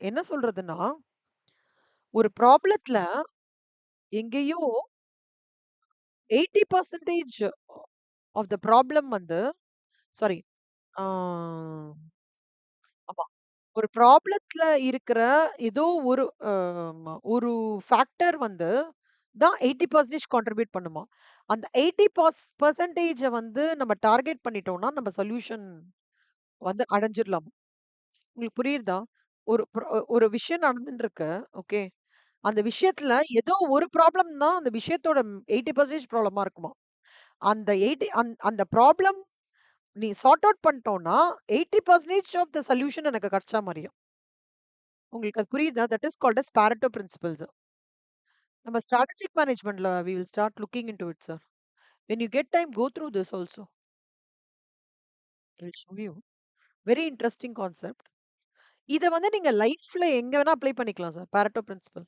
என்ன சொல்றதுன்னா, ஒரு ப்ராப்ளத்துல எங்கேயோ 80% ஆஃப் த ப்ராப்ளம் வந்து சாரி ஆ ஆமா. ஒரு ப்ராப்ளத்துல இருக்கிற ஏதோ ஒரு ஒரு ஃபேக்டர் வந்து தான் 80% கான்ட்ரிபியூட் பண்ணுமா. அந்த 80% வந்து நம்ம டார்கெட் பண்ணிட்டோம்னா, நம்ம சொல்யூஷன் வந்து அடைஞ்சிடலாம். உங்களுக்கு புரியுதா? ஒரு விஷயம் நடந்துட்டு இருக்கு. ஓகே. அந்த விஷயத்துல ஏதோ ஒரு ப்ராப்ளம் தான் அந்த விஷயத்தோட 80% ப்ராப்ளமா இருக்குமா. அந்த 80 அந்த ப்ராப்ளம் நீ சார்ட் அவுட் பண்ணிட்டோம்னா, 80% ஆஃப் த சொல்யூஷன் எனக்கு கிடைச்சா மாரியும். உங்களுக்கு அது புரியுதா? That is called as Pareto principles. நம்ம ஸ்ட்ராட்டஜிக் மேனேஜ்மென்ட்ல we will start looking into it sir. When you get time go through this also. I will show you. Very interesting concept. இத வந்து நீங்க லைஃப்ல எங்க வேணா அப்ளை பண்ணிக்கலாம் sir. Pareto principle.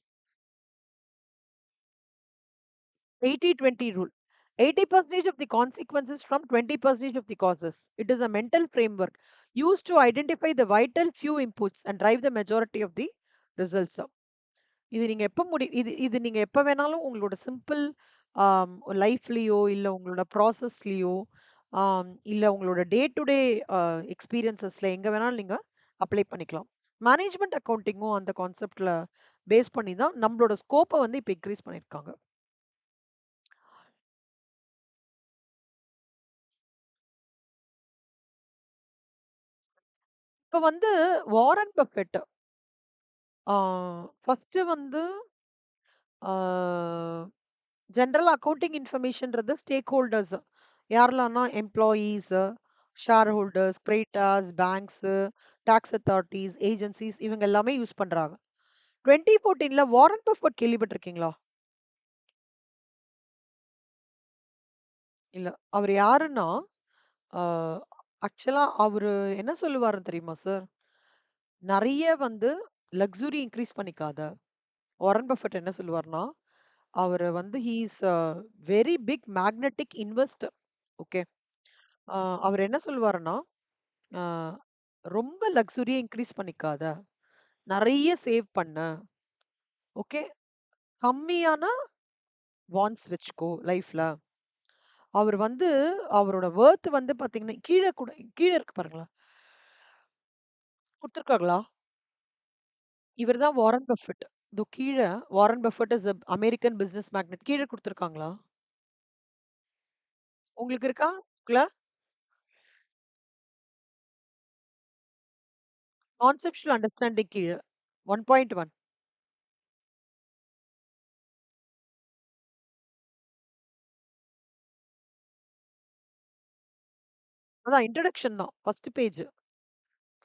80-20 rule. 80% of the consequences from 20% of the causes. It is a mental framework used to identify the vital few inputs and drive the majority of the results. இது நீங்க எப்ப இது இது நீங்க எப்ப வேணாலும் உங்களோட சிம்பிள் லைஃப்லயோ இல்ல உங்களோட ப்ராசஸ்லயோ இல்ல உங்களோட டே டு டே எக்ஸ்பீரியன்சஸ்ல எங்க வேணாலும் நீங்க அப்ளை பண்ணிக்கலாம். மேனேஜ்மெண்ட் அக்கவுண்டிங்கும் அந்த கான்செப்ட்ல பேஸ் பண்ணி தான் நம்மளோட ஸ்கோப்பை வந்து இப்ப இன்க்ரீஸ் பண்ணிருக்காங்க. இப்ப வந்து வாரன் பஃபெட் ஃபர்ஸ்ட் வந்து ஜெனரல் அக்கவுண்டிங் இன்ஃபர்மேஷன்றது ஸ்டேக் ஹோல்டர்ஸ் யாரெல்லாம்னா employees, shareholders, creditors, banks, tax authorities, agencies இவங்க எல்லாமே யூஸ் பண்றாங்க. 2014ல வாரன் பஃபெட் கேள்விப்பட்டிருக்கீங்களா? இல்ல. அவர் யாருன்னா, ஆக்சுவலா அவரு என்ன சொல்லுவாருன்னு தெரியுமா சார்? நெறைய வந்து லக்ஸுரி இன்கிரீஸ் பண்ணிக்காத. வாரன் பஃபெட் என்ன சொல்லுவார்ன்னா, அவரு வந்து he is a very big magnetic investor. Okay. அ அவரு என்ன சொல்லுவாருன்னா, அ ரொம்ப லக்ஸுரியா இன்கிரீஸ் பண்ணிக்காத. நெறைய சேவ் பண்ணு. ஓகே. கம்மியான வாண்ட்ஸ் வச்சுக்கோ லைஃப்ல. அவரு வந்து அவரோட வொர்த் வந்து பாத்தீங்கன்னா, கீழ இருக்கு பாருங்களேன். குடுத்துருக்காங்களா? இவரு தான் வாரன் பஃபெட். இதோ கீழ Warren Buffett is a American business magnet. கீழ குடுத்துருக்காங்களா? உங்களுக்கு இருக்கா? புக்ல? கான்செப்சுவல் அண்டர்ஸ்டாண்டிங் கீழ. 1.1. அதான் இன்ட்ரோடக்ஷன் தான். First page.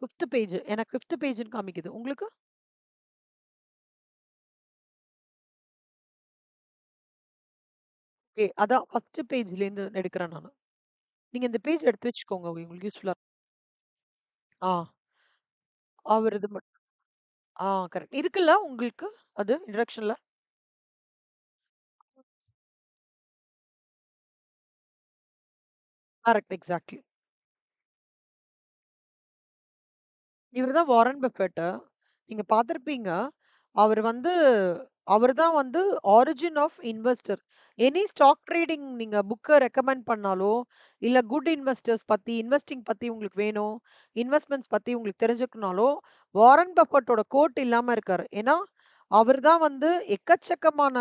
Fifth page. எனக்கு 5த் பேஜ்ன்னு காமிக்குது. உங்களுக்கு? ஓகே. அதான் ஃபர்ஸ்ட் பேஜ்லேருந்து எடுக்கிறேன் நானு. நீங்க இந்த பேஜ் எடுத்து வச்சுக்கோங்க. உங்களுக்கு யூஸ்ஃபுல்லா ஆ. அவரது கரெக்ட். இருக்குல்ல உங்களுக்கு? அது இன்ட்ரோடக்ஷன்ல? கரெக்ட். எக்ஸாக்ட்லி. இவரு தான் வாரன் பஃபெட். நீங்க பார்த்திருப்பீங்க. அவரு வந்து அவரு தான் வந்து origin of investor. Any stock trading நீங்க புக்க ரெக்கமெண்ட் பண்ணாலோ, இல்ல குட் இன்வெஸ்டர்ஸ் பத்தி, இன்வெஸ்டிங் பத்தி உங்களுக்கு வேணும், இன்வெஸ்ட்மென்ட்ஸ் பத்தி உங்களுக்கு தெரிஞ்சுக்கனாலோ, வாரன் பஃபெட்டோட கோட் இல்லாம இருக்காரு. ஏன்னா, அவரு தான் வந்து எக்கச்சக்கமான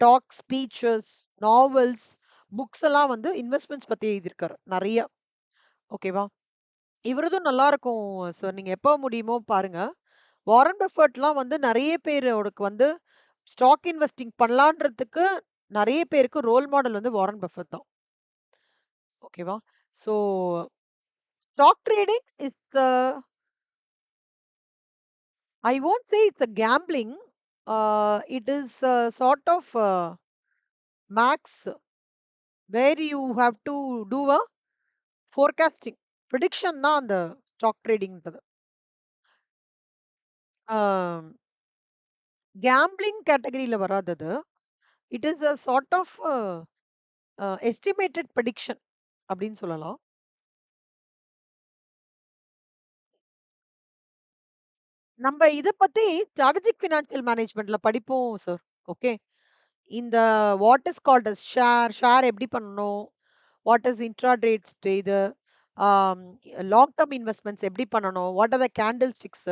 டாக், ஸ்பீச்சஸ், நாவல்ஸ், புக்ஸ் எல்லாம் வந்து இன்வெஸ்ட்மென்ட்ஸ் பத்தி எழுதியிருக்காரு. நெறைய. ஓகேவா? இவரதும் நல்லா இருக்கும் சார். நீங்க எப்ப முடியுமோ பாருங்க. வாரன் பஃபெட்லாம் வந்து நெறைய பேரோடுக்கு வந்து ஸ்டாக் இன்வெஸ்டிங் பண்ணலான்றதுக்கு நெறைய பேருக்கு ரோல் மாடல் வந்து வாரன் பஃபெட் தான். ஓகேவா? So stock trading is I won't say it's a gambling. It is sort of maths where you have to do a forecasting. Prediction தான் அந்த ஸ்டாக் ட்ரேடிங்ன்றது. ஆ கேம்பிளிங் கேட்டகரில வராது அது. It is a sort of estimated prediction அப்படின்னு சொல்லலாம். நம்ம இத பத்தி ஸ்ட்ராட்டஜிக் ஃபினான்ஷியல் மேனேஜ்மென்ட்ல படிப்போம் சார். ஓகே. இந்த what is called as share எப்படி பண்ணணும்? வாட் இஸ் இன்ட்ராடே இது ஆம், லாங் டர்ம் இன்வெஸ்ட்மெண்ட்ஸ் எப்படி பண்ணணும்? What are the candle sticks?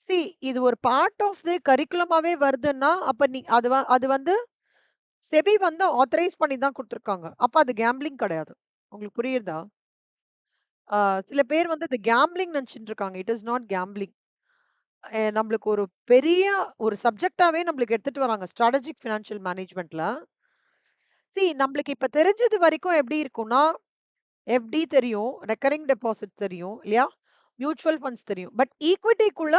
C இது ஒரு பார்ட் ஆஃப் தி கரிக்குலமாவே வருதுன்னா, அப்ப நீ அது வந்து செபி வந்து ஆத்தரைஸ் பண்ணி தான் குடுத்துருக்காங்க. அப்ப அது கேம்பிளிங் கிடையாது. உங்களுக்கு புரியுதா? ஆ சில பேர் வந்து இது கேம்பிளிங் நெனச்சுட்டு இருக்காங்க. It is not gambling. நம்மளுக்கு ஒரு பெரிய ஒரு சப்ஜெக்ட்டாவே நம்மளுக்கு எடுத்துட்டு வராங்க. ஸ்ட்ராட்டஜிக் ஃபினான்ஷியல் மேனேஜ்மென்ட்ல. நம்மளுக்கு இப்ப தெரிஞ்சது வரைக்கும் எப்படி இருக்கும்னா, எஃப்டி தெரியும், ரெக்கரிங் டெபாசிட் தெரியும் இல்லையா? மியூச்சுவல் ஃபண்ட்ஸ் தெரியும். பட் ஈக்விட்டிக்குள்ள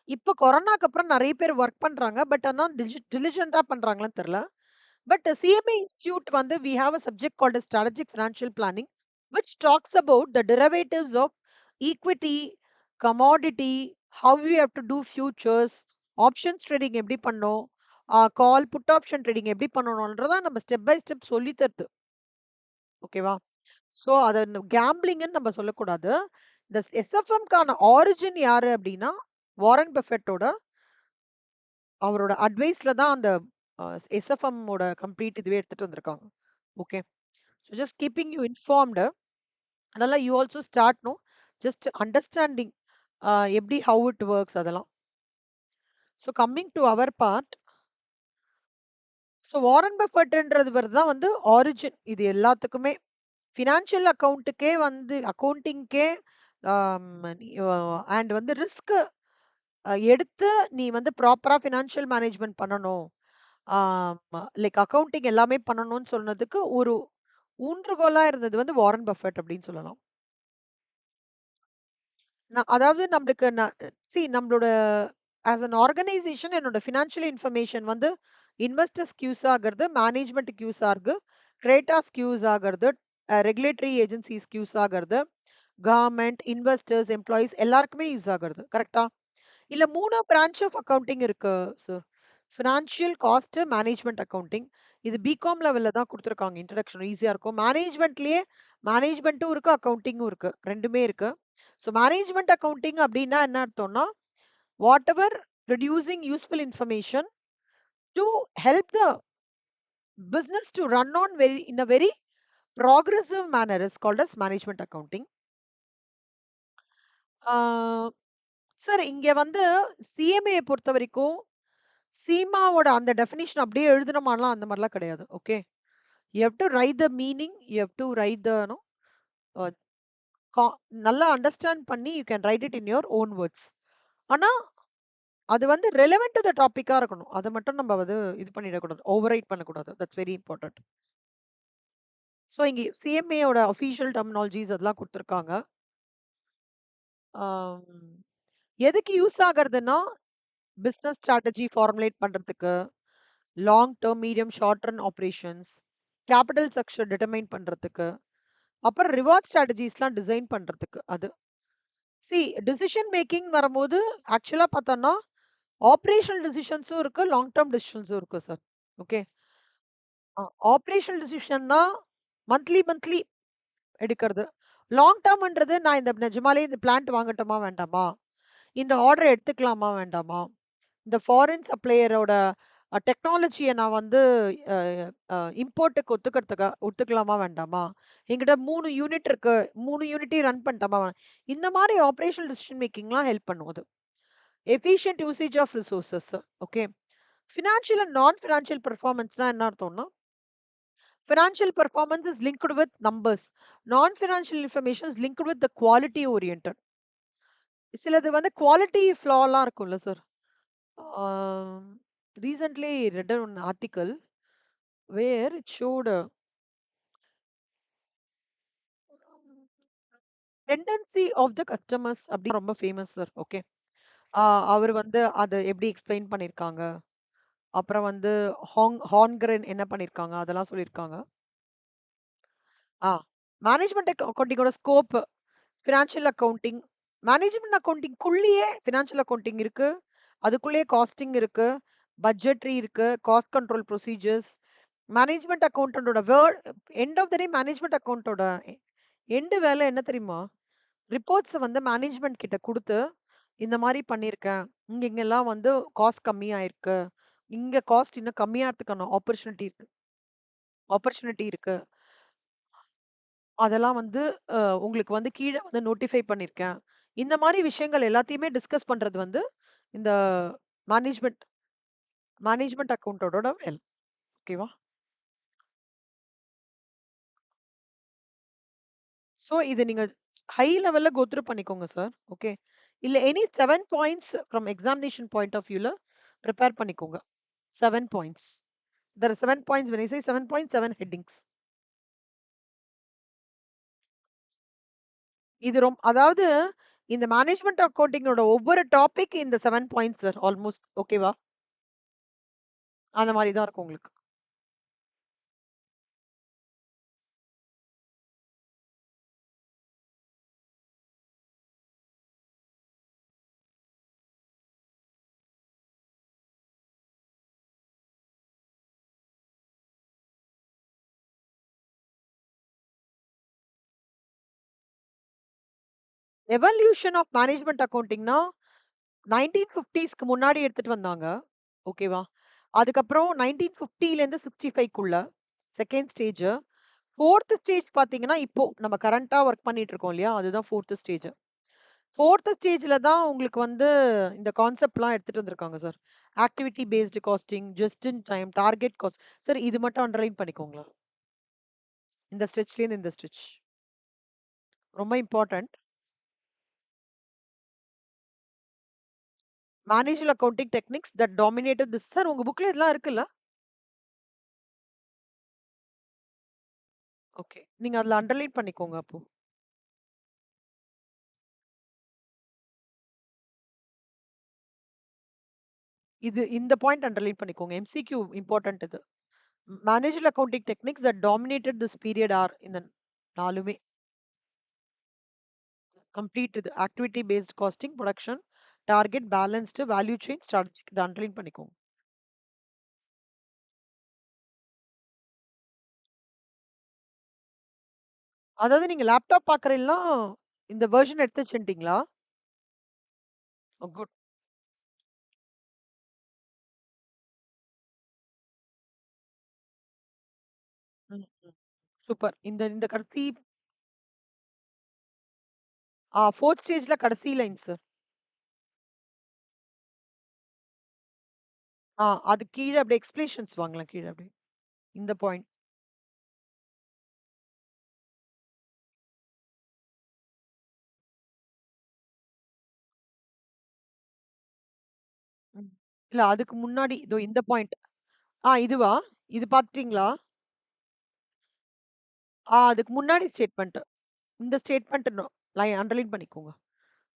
இப்ப கொரோனாக்கு அப்புறம் நெறைய பேர் வொர்க் பண்றாங்க. பட் ஆனா டிலிஜென்ட்டா பண்றாங்களான்னு தெரியல. But CMA Institute வந்து we have a subject called as strategic financial planning, which talks about the derivatives of equity, commodity, how we have to do futures, options trading எப்படி பண்ணோம், கால் புட் ஆப்ஷன் ட்ரேடிங் எப்படி பண்ணணும்ன்றத நம்ம step by step சொல்லி தருது. ஓகேவா? So அத கேம்பிளிங்னு நம்ம சொல்லக்கூடாது. இந்த எஸ்எஃப்எம்கான ஆரிஜின் யாரு அப்படின்னா வாரன் பஃபெட்டோட அவரோட அட்வைஸ்ல தான் அந்த எஸ்எஃப்எம் ஓட கம்ப்ளீட் இதுவே எடுத்துட்டு வந்திருக்காங்க. Okay. So just keeping you informed. அதனால you also start know just understanding எப்படி ஹவு இட் ஒர்க்ஸ் அதெல்லாம். So coming to our part. So Warren பஃபர்ட்ன்றவர் தான் வந்து ஆரிஜின் இது எல்லாத்துக்குமே. ஃபினான்ஷியல் அக்கவுண்ட்டுக்கே வந்து அக்கவுண்டிங்க்கே அண்ட் வந்து ரிஸ்க் எடுத்து நீ வந்து ப்ராப்பரா ஃபினான்ஷியல் மேனேஜ்மெண்ட் பண்ணணும். லைக் அக்கவுண்டிங் எல்லாமே பண்ணணும்னு சொன்னதுக்கு ஒரு ஊன்றுகோலா இருந்தது வந்து வாரன் பஃபெட் அப்படின்னு சொல்லலாம். அதாவது நம்மளுக்கு நம்மளோட ஆஸ் அன் ஆர்கனைசேஷன் என்னோட ஃபினான்ஷியல் இன்ஃபர்மேஷன் வந்து இன்வெஸ்டர்ஸ்க்கு யூஸ் ஆகுறது, மேனேஜ்மெண்ட்டுக்கு யூஸ் ஆகுது, கிரேட்டாஸ்க்கு யூஸ் ஆகுறது, ரெகுலேட்டரி ஏஜென்சிஸ்க்கு யூஸ் ஆகுறது, கவர்மெண்ட், இன்வெஸ்டர்ஸ், எம்ப்ளாயீஸ் எல்லாருக்குமே யூஸ் ஆகுறது. கரெக்ட்டா? இல்ல 3 பிரான்ச் ஆஃப் அக்கவுண்டிங் இருக்கு sir. Financial cost management accounting. இது பிகாம் லெவல்ல தான் குடுத்துருக்காங்க. இன்ட்ரோடக்ஷன் ஈஸியா இருக்கும். மேனேஜ்மெண்ட்லயே மேனேஜ்மெண்ட்டும் இருக்கு, அக்கவுண்டிங்கும் இருக்கு. 2மே இருக்கு. ஸோ மேனேஜ்மெண்ட் அக்கவுண்டிங் அப்படின்னா என்ன அர்த்தம்னா, whatever producing useful information to help the business to run on in a very progressive manner is called as management accounting. Sir இங்க வந்து சிஎம்ஏ பொறுத்த வரைக்கும் சீமாவோட அந்த டெஃபினிஷன் அப்படியே எழுதணுமாலாம் அந்த மாதிரிலாம் கிடையாது. Okay. You have to write the meaning, you have to write the no நல்லா அண்டர்ஸ்டாண்ட் பண்ணி you can write it in your own words. ஆனா அது வந்து ரெலவென்ட் டு த டாபிக்கா இருக்கணும். அத மட்டும் நம்ம வந்து இது பண்ணிடக்கூடாது. ஓவர் ரைட் பண்ணக்கூடாது. That's very important. ஸோ இங்க சிஎம்ஏ ஓட அஃபிஷியல் டெர்மினாலஜிஸ் அதெல்லாம் குடுத்துருக்காங்க. ஆம், எதுக்கு யூஸ் ஆகுறதுன்னா, பிசினஸ் ஸ்ட்ராட்டஜி ஃபார்முலேட் பண்றதுக்கு, long term, medium, short run operations, capital structure determine பண்றதுக்கு, அப்புறம் ரிவார்ட் ஸ்ட்ராட்டஜிஸ்லாம் டிசைன் பண்றதுக்கு அது. டிசிஷன் மேக்கிங் வரும்போது ஆக்சுவலா பார்த்தோம்னா, ஆப்பரேஷனல் டிசிஷன்ஸும் இருக்கு, லாங் டர்ம் டிசிஷன்ஸும் இருக்கு சார். ஓகே. ஆப்பரேஷனல் டிசிஷன்னா மந்த்லி மந்த்லி எடுக்கிறது. லாங் டர்ம்ன்றது நான் இந்த நிஜமாலே இந்த பிளான்ட் வாங்கட்டுமா வேண்டாமா? இந்த ஆர்டர் எடுத்துக்கலாமா வேண்டாமா? இந்த ஃபாரின் சப்ளையரோட டெக்னாலஜிய நான் வந்து அ இம்போர்ட்க்கு ஒத்துக்கலாமா வேண்டாமா? என்கிட்ட 3 யூனிட் இருக்கு. 3 யூனிட்டையும் ரன் பண்ணட்டாமா? இந்த மாரி ஆப்பரேஷனல் டிசிஷன் மேக்கிங்லாம் ஹெல்ப் பண்ணும் அது. Efficient usage of resources. Okay. Financial and non financial பெர்ஃபார்மன்ஸ்னா என்ன அர்த்தம்னா, financial performance is linked with numbers. Non financial information is linked with the quality oriented. சிலது வந்து குவாலிட்டி ஃப்ளாலாம் இருக்கும்ல sir. Recently read an article where it showed tendency of the customers அப்படி ரொம்ப famous sir. Okay. அவர் வந்து அத எப்படி explain பண்ணியிருக்காங்க. அப்புறம் வந்து ஹார்ன்கிரென் என்ன பண்ணியிருக்காங்க அதெல்லாம் சொல்லியிருக்காங்க. ஆ மேனேஜ்மெண்ட் அக்கவுண்டிங்கோட ஸ்கோப், ஃபினான்ஷியல் அக்கவுண்டிங், மேனேஜ்மெண்ட் அக்கவுண்டிங்குள்ளேயே ஃபினான்ஷியல் அக்கவுண்டிங் இருக்கு. அதுக்குள்ளேயே காஸ்டிங் இருக்கு, பட்ஜெட்ரி இருக்கு, காஸ்ட் கண்ட்ரோல் ப்ரொசீஜர்ஸ். மேனேஜ்மெண்ட் அக்கவுண்டன்டோட end of the day management அக்கவுண்டோட எண்டு வேலை என்ன தெரியுமா? ரிப்போர்ட்ஸ வந்து மேனேஜ்மெண்ட் கிட்ட குடுத்து, இந்த மாரி பண்ணியிருக்கேன். இங்கெல்லாம் வந்து காஸ்ட் கம்மியாயிருக்கு. இங்க காஸ்ட் இன்னும் கம்மியாறதுக்கான ஆப்பர்ச்சுனிட்டி இருக்கு. அதெல்லாம் வந்து உங்களுக்கு வந்து கீழ வந்து நோட்டிஃபை பண்ணியிருக்கேன். இந்த மாரி விஷயங்கள் எல்லாத்தையுமே டிஸ்கஸ் பண்றது வந்து இந்த மேனேஜ்மென்ட் மேனேஜ்மென்ட் அக்கவுண்டோட வேலை. ஓகேவா? ஸோ இத நீங்க ஹை லெவல்ல கோ த்ரூ பண்ணிக்கோங்க சார். ஓகே. இல்ல any 7 points from examination point of வியூல பிரிப்பேர் பண்ணிக்கோங்க. 7 points. There are 7 points. When I say 7 points, 7 headings. இது அதாவது இந்த மேனேஜ்மென்ட் அக்கவுண்டிங்கோட ஒவ்வொரு டாபிக் இந்த 7 பாயிண்ட்ஸ் சார் ஆல்மோஸ்ட். ஓகேவா? அந்த மாரி தான் இருக்கும் உங்களுக்கு. எவல்யூஷன் ஆஃப் மேனேஜ்மென்ட் அக்கவுண்டிங்னா 1950ஸ்க்கு முன்னாடி எடுத்துட்டு வந்தாங்க. ஓகேவா? அதுக்கப்புறம் 1950லேருந்து 65க்குள்ள செகண்ட் ஸ்டேஜ். 4த் ஸ்டேஜ் பார்த்தீங்கன்னா, இப்போ நம்ம கரண்ட்டா ஒர்க் பண்ணிட்டு இருக்கோம் இல்லையா? அதுதான் 4த் ஸ்டேஜ். 4த் ஸ்டேஜ்ல தான் உங்களுக்கு வந்து இந்த கான்செப்ட்லாம் எடுத்துட்டு வந்திருக்காங்க sir. Activity based costing, just in time, target cost. Sir இது மட்டும் அண்டர்லைன் பண்ணிக்கோங்களேன். இந்த ஸ்ட்ரெச்லேருந்து இந்த ஸ்ட்ரெச். ரொம்ப important. Managerial accounting techniques that dominated this. Sir உங்க புக்ல இதெல்லாம் இருக்குல்ல? ஓகே. நீங்க அதுல அண்டர்லைன் பண்ணிக்கோங்க அப்போ. இந்த பாயிண்ட் அண்டர்லைன் பண்ணிக்கோங்க. எம்சிக்யூ இம்பார்ட்டன்ட் இது. Managerial accounting techniques that dominated this period are இந்த 4மே கம்ப்ளீட் இது. Activity based costing, production, target, balanced, value chain, strategic. இத அண்டர்லைன் பண்ணிக்கோங்க. அதாவது நீங்க லேப்டாப் பார்க்குறீல்லாம் இந்த வெர்ஷன் எடுத்து வச்சுட்டீங்களா? ஓ குட். ம், ம். சூப்பர். இந்த இந்த கடைசி 4த் ஸ்டேஜ்ல கடைசி லைன் சார். அது கீழ அப்படியே எக்ஸ்பிளேஷன்ஸ் வாங்கலாம் கீழ அப்படியே. இந்த பாயிண்ட். ம். இல்ல அதுக்கு முன்னாடி இதோ இந்த பாயிண்ட். இதுவா? இது பார்த்துட்டீங்களா? அதுக்கு முன்னாடி ஸ்டேட்மெண்ட். இந்த ஸ்டேட்மெண்ட் அண்டர்லைன் பண்ணிக்கோங்க.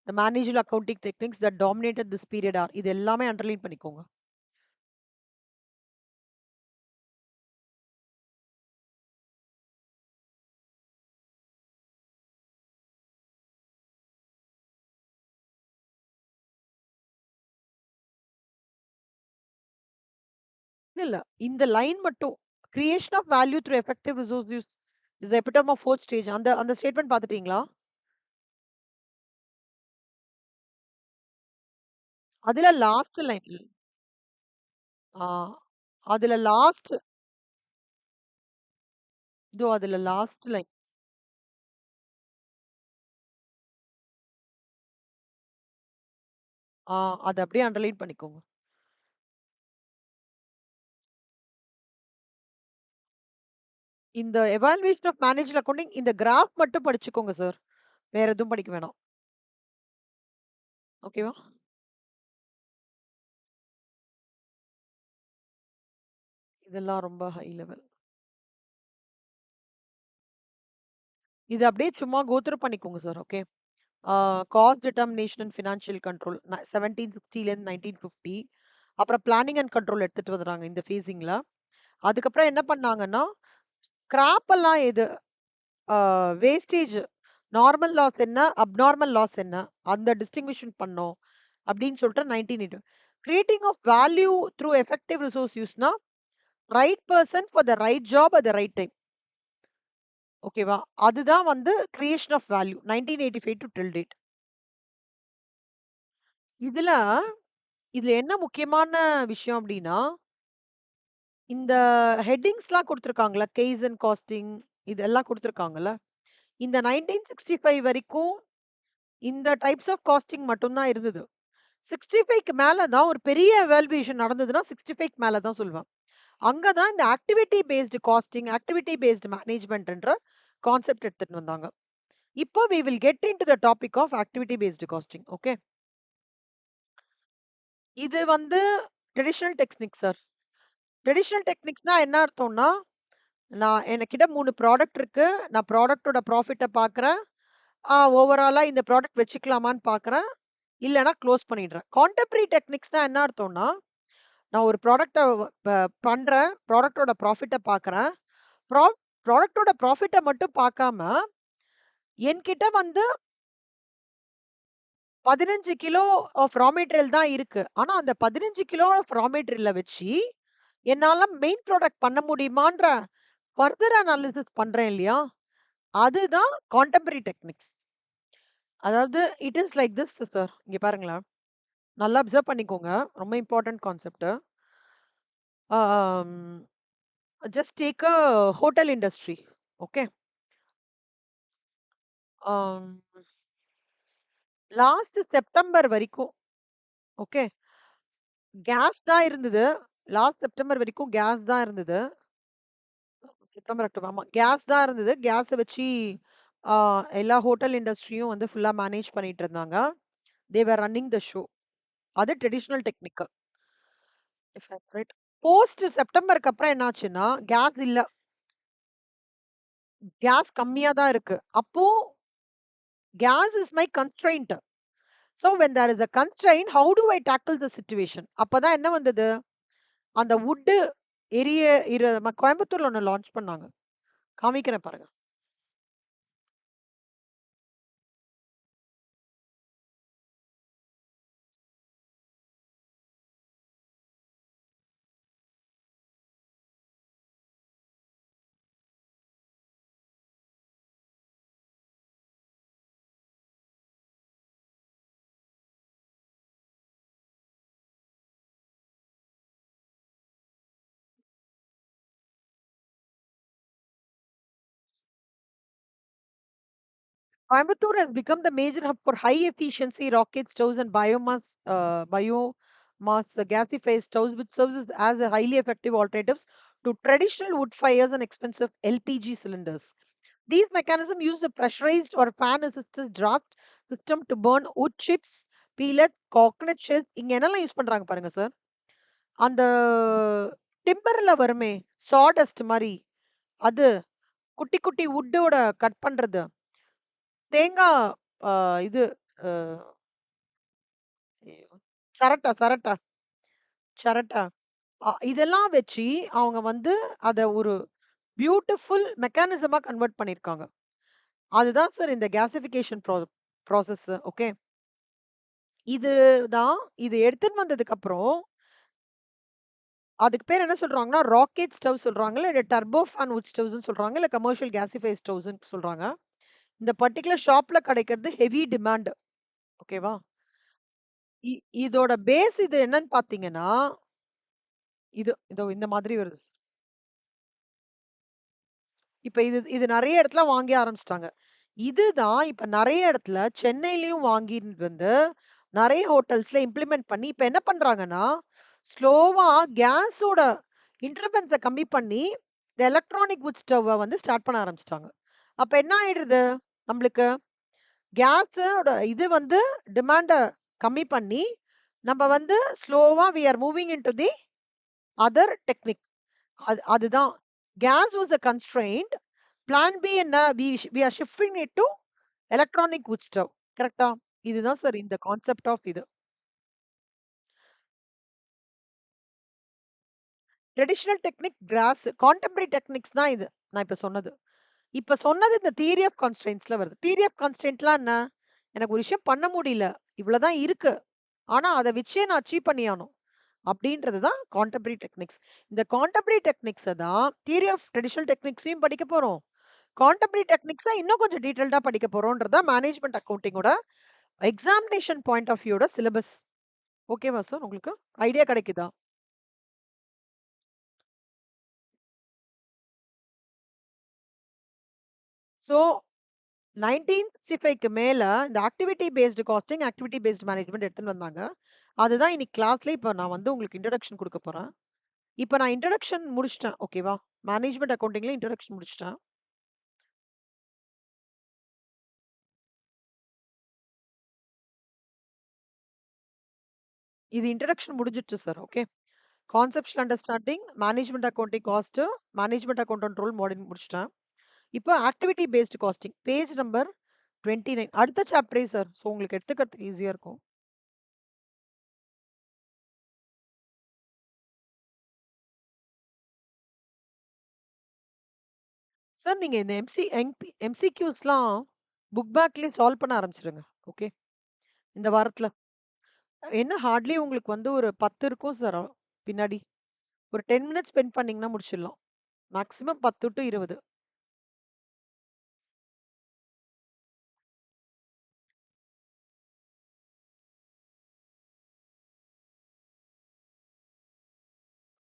The managerial accounting techniques that dominated this period are இது எல்லாமே அண்டர்லைன் பண்ணிக்கோங்க. இல்ல, இல்ல. இந்த லைன் மட்டும் creation of value through effective resource use is epitome of 4th stage. அந்த அந்த ஸ்டேட்மெண்ட் பார்த்துட்டீங்களா? அதுல லாஸ்ட் லைன். ஆ அதுல லாஸ்ட் இதோ அதுல லாஸ்ட் லைன். ஆ அத அப்படியே அண்டர்லைன் பண்ணிக்கோங்க. இந்த எவாலுவேஷன் ஆஃப் மேனேஜ்மென்ட் அக்கவுண்டிங் இந்த கிராஃப் மட்டும் படிச்சுக்கோங்க சார். வேற எதுவும் படிக்க வேணாம். ஓகேவா? இதெல்லாம் ரொம்ப ஹை லெவல். இது அப்படியே சும்மா கோ த்ரூ பண்ணிக்கோங்க sir. Okay. Cost determination and financial control 1750லேருந்து 1950. அப்புறம் பிளானிங் அண்ட் கண்ட்ரோல் எடுத்துட்டு வர்றாங்க இந்த ஃபேசிங்ல. அதுக்கப்புறம் என்ன பண்ணாங்கன்னா, ஸ்கிராப் எல்லாம் எது வேஸ்டேஜ் நார்மல் லாஸ் என்ன, அப்நார்மல் லாஸ் என்ன, அந்த டிஸ்டிங்விஷன் பண்ணோம் அப்படின்னு சொல்லிட்டு 1980. Creating of value through effective resource யூஸ்னா right person for the right job at the right time. ஓகேவா? அதுதான் வந்து creation of value 1985 to till date. இதுல இதுல என்ன முக்கியமான விஷயம் அப்டின்னா, இந்த ஹெட்டிங்ஸ்லாம் குடுத்துருக்காங்கல்ல. கேஸ் அண்ட் காஸ்டிங் இதெல்லாம் குடுத்துருக்காங்கல்ல. இந்த 1965 வரைக்கும் இந்த டைப்ஸ் ஆஃப் காஸ்டிங் மட்டும் தான் இருந்தது. 65க்கு மேல தான் ஒரு பெரிய எவாலுவேஷன் நடந்ததுன்னா, 65க்கு மேல தான் சொல்லுவேன். அங்க தான் இந்த activity based costing, activity based மேனேஜ்மென்ட்ன்ற கான்செப்ட் எடுத்துட்டு வந்தாங்க. இப்போ we will get into the topic of activity based costing. Okay. இது வந்து ட்ரெடிஷனல் டெக்னிக் சார். ட்ரெடிஷனல் டெக்னிக்ஸ்னா என்ன அர்த்தம்னா, எனக்கிட்ட 3 ப்ராடக்ட் இருக்கு. நான் ப்ராடக்ட்டோட ப்ராஃபிட்ட பார்க்குறேன். ஓவராலா இந்த ப்ராடக்ட் வச்சுக்கலாமான்னு பார்க்குறேன். இல்லன்னா க்ளோஸ் பண்ணிடுறேன். கான்டெம்பரரி டெக்னிக்ஸ்னா என்ன அர்த்தம்னா, நான் ஒரு ப்ராடக்ட்ட பண்றேன். ப்ராடக்ட்டோட ப்ராஃபிட்ட பார்க்குறேன். ப்ரா ப்ராடக்ட்டோட ப்ராஃபிட்ட மட்டும் பார்க்காம, என்கிட்ட வந்து 15 கிலோ ஆஃப் ரா மெட்டீரியல் தான் இருக்கு. ஆனா அந்த 15 கிலோ ஆஃப் ரா மெட்டீரியல வச்சு, என்னால மெயின் ப்ராடக்ட் பண்ண முடியுமான்ற ஃபர்தர் அனாலிசிஸ் பண்றேன் இல்லையா? அதுதான் கான்டெம்பரரி டெக்னிக்ஸ். அதாவது it is like this sir. இங்க பாருங்களேன். நல்லா அப்சர்வ் பண்ணிக்கோங்க. ரொம்ப இம்பார்ட்டன்ட் கான்செப்ட். ஆம், just take a hotel industry. Okay. ஆம், லாஸ்ட் செப்டம்பர் வரைக்கும் ஓகே. கேஸ் தான் இருந்தது. லாஸ்ட் செப்டம்பர் வரைக்கும் கேஸ் தான் இருந்தது. செப்டம்பர், அக்டோபர் ஆமா. கேஸ் தான் இருந்தது. கேஸ வச்சு ஆ எல்லா ஹோட்டல் இண்டஸ்ட்ரியும் வந்து ஃபுல்லா மேனேஜ் பண்ணிட்டு இருந்தாங்க. They were running the show. அது traditional technique. If I right. Post செப்டம்பருக்கு அப்புறம் என்னாச்சுன்னா, கேஸ் இல்ல. கேஸ் கம்மியா தான் இருக்கு. அப்போ gas is my constraint. So when there is a constraint, how do I tackle the situation? அப்பதான் என்ன வந்தது? அந்த வுட் எரிய நம்ம கோயம்புத்தூர்ல ஒண்ணு லான்ச் பண்ணாங்க. காமிக்கிறேன் பாருங்க. Coimbatore has become the major hub for high efficiency rocket stoves and biomass gasified stoves, which serves as a highly effective alternatives to traditional wood fires and expensive LPG cylinders. These mechanisms use a pressurized or fan assisted draft system to burn wood chips, pellets, coconut shells. இங்க என்னெல்லாம் use பண்றாங்க பாருங்க sir. அந்த டிம்பர்ல வருமே sawdust மாதிரி அது குட்டி குட்டி வுட்டோட கட் பண்றது. தேங்கா ஆ இது அ ஐயோ! சரட்டா, சரட்டா, சரட்டா. இதெல்லாம் வச்சு அவங்க வந்து அத ஒரு பியூட்டிஃபுல் மெக்கானிசமா கன்வெர்ட் பண்ணியிருக்காங்க. அதுதான் சார் இந்த கேசிஃபிகேஷன் ப்ராசஸ். ஓகே. இதுதான் இது எடுத்துட்டு வந்ததுக்கு அப்புறம், அதுக்கு பேர் என்ன சொல்றாங்கன்னா, ராக்கெட் ஸ்டவ் சொல்றாங்க. இல்ல டர்போ ஃபேன் வுட் ஸ்டவ்ஸ்ன்னு சொல்றாங்க. இல்ல கமர்ஷியல் கேசிஃபைட் ஸ்டவ்ஸ்ன்னு சொல்றாங்க. இந்த பர்ட்டிகுலர் ஷாப்ல கிடைக்கிறது ஹெவி டிமாண்ட். ஓகேவா? இ இதோட பேஸ் இது என்னன்னு பார்த்தீங்கன்னா, இதோ இந்த மாதிரி வருது. இப்ப இது இது நெறைய இடத்துல வாங்க ஆரம்பிச்சுட்டாங்க. இதுதான் இப்ப நெறைய இடத்துல சென்னையிலயும் வாங்கிட்டு வந்து, நெறைய ஹோட்டல்ஸ்ல இம்ப்ளிமெண்ட் பண்ணி, இப்ப என்ன பண்றாங்கன்னா, ஸ்லோவா கேஸோட இன்டர்பென்ஸ கம்மி பண்ணி, இந்த எலக்ட்ரானிக் வுட் ஸ்டவ்வ வந்து ஸ்டார்ட் பண்ண ஆரம்பிச்சுட்டாங்க. அப்ப என்ன ஆயிடுது? நம்பளுக்கு கேஸோட இது வந்து டிமாண்ட கம்மி பண்ணி, நம்ப வந்து ஸ்லோவா we are moving into the other technique. அதுதான். Gas was a constraint. Plan B என்ன? We are shifting it to electronic wood stove. கரெக்ட்டா? இதுதான் சார் இந்த கான்செப்ட் ஆஃப் இது. Traditional technique cross contemporary techniques தான் இது. நான் இப்ப சொன்னது. இப்ப சொன்னது இந்த தியரி ஆஃப் கான்ஸ்ட்ரெயின்ட்ஸ்ல வருது. தியரி ஆஃப் கான்ஸ்ட்ரெயின்ட்லாம் என்ன? எனக்கு ஒரு விஷயம் பண்ண முடியல. இவ்வளவுதான் இருக்கு. ஆனா அத வச்சே நான் அச்சீவ் பண்ணியாகணும். அப்படின்றது தான் கான்டெம்பரரி டெக்னிக்ஸ். இந்த கான்டெம்பரரி டெக்னிக்ஸ தான் தியரி ஆஃப் ட்ரெடிஷனல் டெக்னிக்ஸையும் படிக்க போறோம். கான்டெம்பரரி டெக்னிக்ஸ இன்னும் கொஞ்சம் டீட்டெயில்டா படிக்க போறோம்ன்றது தான் மேனேஜ்மென்ட் அக்கவுண்டிங்கோட எக்ஸாமினேஷன் பாயிண்ட் ஆஃப் வியூட சிலபஸ். ஓகேவா சார்? உங்களுக்கு ஐடியா கிடைக்குதா? ஸோ 1965க்கு மேல இந்த activity based costing, activity based management எடுத்துன்னு வந்தாங்க. அதுதான் இன்னைக்கு கிளாஸ்ல இப்ப நான் வந்து உங்களுக்கு இன்ட்ரோடக்ஷன் குடுக்க போறேன். இப்ப நான் இன்ட்ரோடக்ஷன் முடிச்சுட்டேன். ஓகேவா? மேனேஜ்மெண்ட் அக்கவுண்டிங்ல இன்ட்ரோடக்ஷன் முடிச்சுட்டேன். இது இன்ட்ரோடக்ஷன் முடிஞ்சிடுச்சு sir. Okay. Conceptual understanding, management accounting cost, management account and role model முடிச்சுட்டேன். இப்போ activity based costing page number 29 அடுத்த சாப்டரே சார். ஸோ உங்களுக்கு எடுத்துக்கிறதுக்கு ஈஸியா இருக்கும். சார் நீங்க இந்த எம்சிக்யூஸ்லாம் புக் பேக்லயே சால்வ் பண்ண ஆரம்பிச்சிடுங்க. ஓகே. இந்த வாரத்துல என்ன ஹார்ட்லி உங்களுக்கு வந்து ஒரு 10 இருக்கும் சார் பின்னாடி. ஒரு 10 மினிட்ஸ் ஸ்பெண்ட் பண்ணீங்கன்னா முடிச்சிடலாம். Maximum 10 to 20.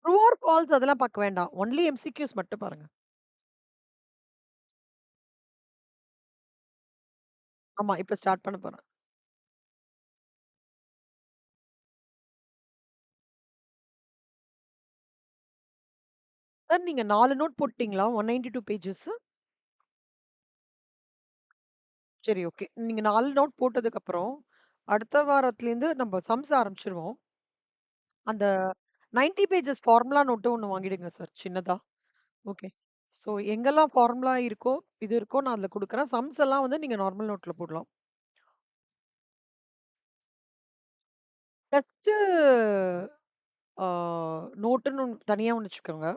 True or false அதெல்லாம் பார்க்க வேண்டாம். ஒன்லி எம்சிக்யூஸ் மட்டும் பாருங்க. ஆமா, இப்ப ஸ்டார்ட் பண்ண போறேன். சார் நீங்க 4 நோட் போட்டீங்களா? 192 பேஜஸ். சரி, ஓகே. நீங்க 4 நோட் போட்டதுக்கு அப்புறம், அடுத்த வாரத்துலேருந்து நம்ம சம்ஸ் ஆரம்பிச்சுருவோம். அந்த 90 பேஜஸ் ஃபார்முலா நோட்டு ஒண்ணு வாங்கிடுங்க சார், சின்னதா. ஓகே. ஸோ எங்கெல்லாம் ஃபார்முலா இருக்கோ, இது இருக்கோ நான் அதுல குடுக்குறேன். சம்ஸ் எல்லாம் வந்து நீங்க நார்மல் நோட்ல போடலாம். டெஸ்ட்டு ஆ நோட்டுன்னு தனியா ஒண்ணு வச்சுக்கோங்க.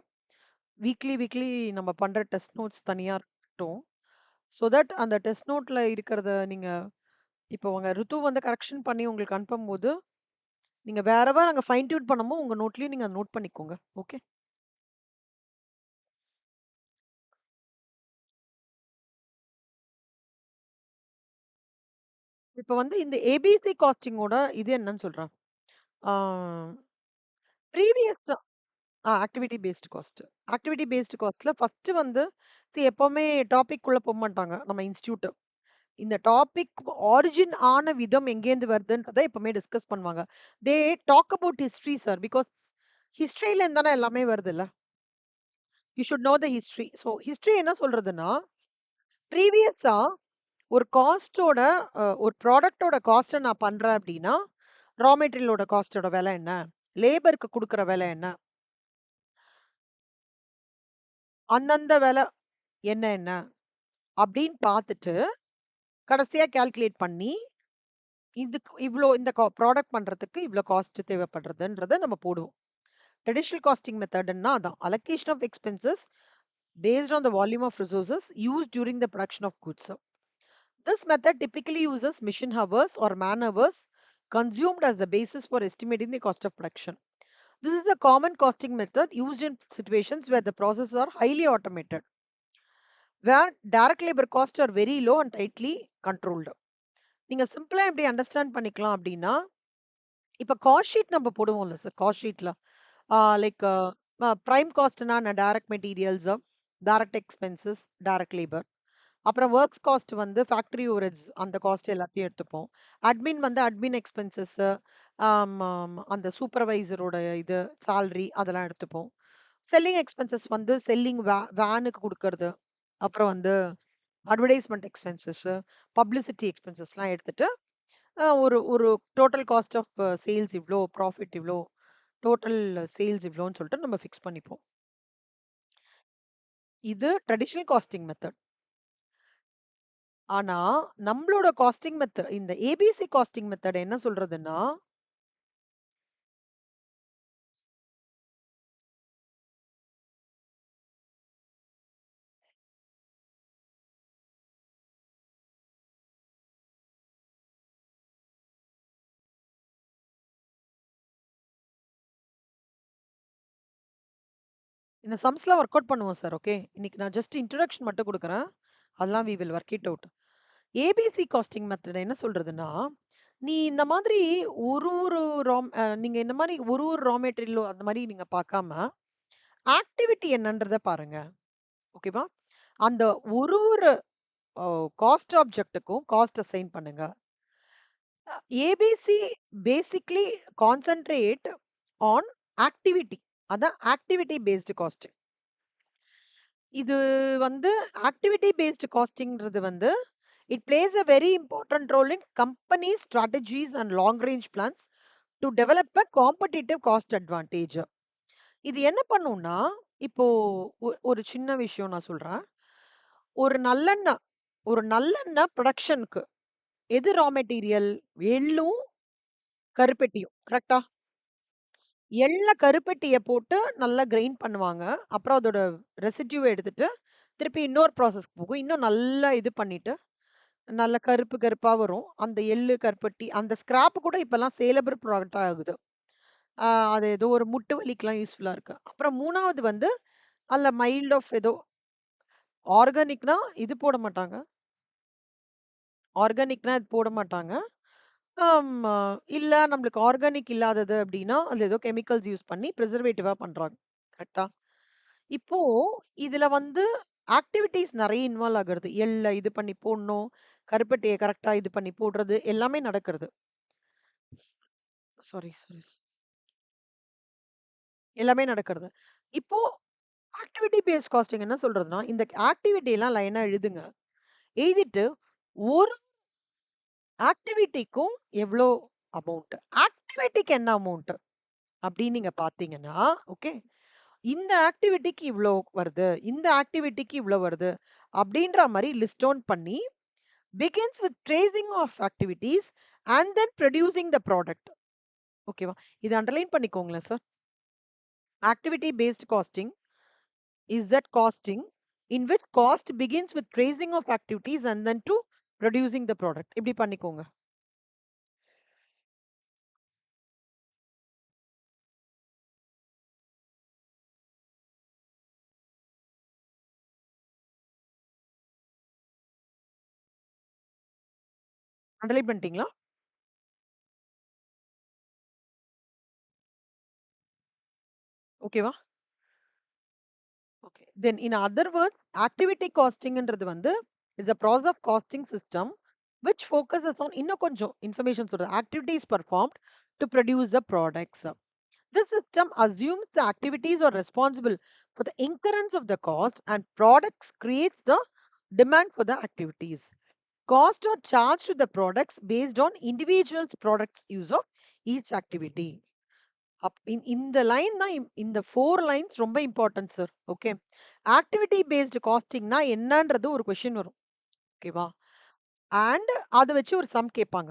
வீக்லி நம்ம பண்ற டெஸ்ட் நோட்ஸ் தனியா இருக்கட்டும். ஸோ தட் அந்த டெஸ்ட் நோட்ல இருக்கிறத நீங்க இப்போ உங்க ரித்து வந்து கரெக்ஷன் பண்ணி உங்களுக்கு அனுப்பும்போது, நீங்க வேறெவர் அங்க ஃபைன் டியூன் பண்ணும்போது உங்க நோட்லயும் நீங்க அத நோட் பண்ணிக்கோங்க. ஓகே. இப்ப வந்து இந்த ஏபிசி காஸ்டிங்கோட இது என்னன்னு சொல்றேன். ஆ previous activity based cost. Activity based காஸ்ட்ல ஃபர்ஸ்ட் வந்து எப்பவுமே டாபிக் குள்ள போமாட்டாங்க நம்ம இன்ஸ்டிடியூட். இந்த டாபிக் ஆரிஜின் ஆன விதம் எங்கேருந்து வருதுன்றத எப்பவுமே டிஸ்கஸ் பண்ணுவாங்க. They talk about history sir. Because ஹிஸ்டரியில இருந்து தானே எல்லாமே வருதுல்ல. You should know the history. So history என்ன சொல்றதுன்னா, ப்ரீவியஸா ஒரு காஸ்ட்டோட ஒரு ப்ராடக்ட்டோட காஸ்ட்ட நான் பண்றேன் அப்டின்னா, ரா மெட்டீரியலோட காஸ்ட்டோட விலை என்ன? லேபருக்கு குடுக்குற விலை என்ன? அந்தந்த விலை என்ன என்ன? அப்டின்னு பார்த்துட்டு, கடைசியா கால்குலேட் பண்ணி, இதுக்கு இவ்ளோ இந்த ப்ராடக்ட் பண்றதுக்கு இவ்ளோ காஸ்ட் தேவைப்படுறதுன்றத நம்ம போடுவோம். ட்ரெடிஷனல் காஸ்டிங் மெத்தட்ன்னா அதான். Allocation of expenses based on the volume of resources used during the production of goods. This method typically uses mission hours or man hours consumed as the basis for estimating the cost of production. This is a common costing method used in situations where the processes are highly automated, where direct labor costs are very low and tightly controlled. நீங்க சிம்பிளா எப்படி understand பண்ணிக்கலாம் அப்படின்னா, இப்ப cost sheet நம்ம போடுவோம்ல sir. Cost ஷீட்ல like prime காஸ்ட்னா direct materials, direct expenses, direct labour. அப்புறம் ஒர்க்ஸ் காஸ்ட் வந்து ஃபேக்டரி ஓவர்ஹெட்ஸ் அந்த காஸ்ட் எல்லாத்தையும் எடுத்துப்போம். அட்மின் வந்து அட்மின் எக்ஸ்பென்சஸ், அந்த சூப்பர்வைசரோட இது சேலரி அதெல்லாம் எடுத்துப்போம். செல்லிங் எக்ஸ்பென்சஸ் வந்து செல்லிங் வேனுக்கு குடுக்கறது. அப்புறம் வந்து அட்வர்டைஸ்மென்ட் எக்ஸ்பென்சஸ், பப்ளிசிட்டி எக்ஸ்பென்சஸ்லாம் எடுத்துட்டு, ஒரு ஒரு டோட்டல் காஸ்ட் ஆஃப் சேல்ஸ் இவ்ளோ, ப்ராஃபிட் இவ்ளோ, டோட்டல் சேல்ஸ் இவ்ளோன்னு சொல்லிட்டு நம்ம ஃபிக்ஸ் பண்ணிப்போம். இது ட்ரெடிஷனல் காஸ்டிங் மெத்தட். ஆனா, நம்மளோட காஸ்டிங் இந்த ஏபிசி காஸ்டிங் மெத்தட் என்ன சொல்றதுன்னா, இந்த சம்ஸ்லாம் ஒர்க் அவுட் பண்ணுவோம் சார். ஓகே. இன்னைக்கு நான் ஜஸ்ட் இன்ட்ரோடக்ஷன் மட்டும் குடுக்குறேன். அதெல்லாம் we will work it out. ABC costing method என்ன சொல்றதுன்னா, நீ இந்த மாதிரி ஒரு ஒரு நீங்க இந்த மாரி ஒரு ரா மெட்டீரியலோ அந்த மாரி நீங்க பார்க்காம, ஆக்டிவிட்டி என்னன்றத பாருங்க. ஓகேவா? அந்த ஒரு அ காஸ்ட் ஆப்ஜெக்ட்டுக்கும் காஸ்ட் அசைன் பண்ணுங்க. ABC basically concentrate on activity. அதான் ஆக்டிவிட்டி பேஸ்டு காஸ்டிங். இது வந்து ஆக்டிவிட்டி பேஸ்டு காஸ்டிங்ன்றது வந்து it plays a very important role in company strategies and long range plans to develop a competitive cost advantage. இது என்ன பண்ணும்னா, இப்போ ஒரு சின்ன விஷயம் நான் சொல்றேன். ஒரு நல்லெண்ணெய் ஒரு நல்லெண்ணெய் புரொடக்ஷனுக்கு எது ரா மெட்டீரியல்? எள்ளும், கருப்பெட்டியும். கரெக்ட்டா? எள்ள கருப்பெட்டிய போட்டு நல்லா கிரைண்ட் பண்ணுவாங்க. அப்புறம் அதோட ரெசிட்யூவ எடுத்துட்டு, திருப்பி இன்னொரு ப்ராசஸ்க்கு போகும். இன்னும் நல்லா இது பண்ணிட்டு, நல்ல கருப்பு கருப்பா வரும். அந்த எள்ளு, கருப்பட்டி அந்த ஸ்கிராப் கூட இப்பலாம் சேலபிள் ப்ராடக்ட்டா ஆகுது. ஆ அது ஏதோ ஒரு முட்டு வலிக்குலாம் யூஸ்ஃபுல்லா இருக்கு. அப்புறம் 3வது வந்து அதுல மைல்ட் ஆஃப் ஏதோ ஆர்கானிக்னா இது போட மாட்டாங்க. ஆர்கானிக்னா இது போட மாட்டாங்க. ஆமா. இல்ல நம்மளுக்கு ஆர்கானிக் இல்லாதது அப்டின்னா, அதுல ஏதோ கெமிக்கல்ஸ் யூஸ் பண்ணி பிரிசர்வேட்டிவா பண்றாங்க. கரெக்ட்டா? இப்போ இதுல வந்து ஆக்டிவிட்டீஸ் நெறைய இன்வால்வ் ஆகுறது. எள்ள இது பண்ணி போடணும். கருப்பட்டிய கரெக்ட்டா இது பண்ணி போடுறது. எல்லாமே நடக்கிறது. Sorry, sorry. எல்லாமே நடக்கிறது. இப்போ ஆக்டிவிட்டி பேஸ்ட் காஸ்டிங் என்ன சொல்றதுன்னா, இந்த ஆக்டிவிட்டி எல்லாம் லைனா எழுதுங்க. எழுதிட்டு ஒரு ஆக்டிவிட்டிக்கும் எவ்ளோ அமௌண்ட்? ஆக்டிவிட்டிக்கு என்ன அமௌண்ட்? அப்படின்னு நீங்க பார்த்தீங்கன்னா, ஓகே. இந்த ஆக்டிவிட்டிக்கு இவ்ளோ வருது. இந்த ஆக்டிவிட்டிக்கு இவ்ளோ வருது. அப்படின்ற மாரி லிஸ்ட் டவுன் பண்ணி, begins with tracing of activities and then producing the product. ஓகேவா? இத அண்டர்லைன் பண்ணிக்கோங்களேன் sir. Activity based costing is that costing in which cost begins with tracing of activities and then to producing the product. இப்படி பண்ணிக்கோங்க. Underline பண்ணிட்டீங்களா? ஓகேவா? Okay. Then in other words activity காஸ்டிங்ன்றது வந்து is a process of costing system which focuses on இன்னும் கொஞ்சம் information சொல்றது. Activities performed to produce the products. This system assumes the activities are responsible for the incurrence of the cost and products creates the demand for the activities. Costs are charged to the products based on individuals' products use of each activity. இந்த line தான் இந்த 4 lines ரொம்ப important sir. Okay. Activity based காஸ்டிங்னா என்னன்றது ஒரு question வரும். ஓகேவா? And அத வச்சு ஒரு சம் கேட்பாங்க.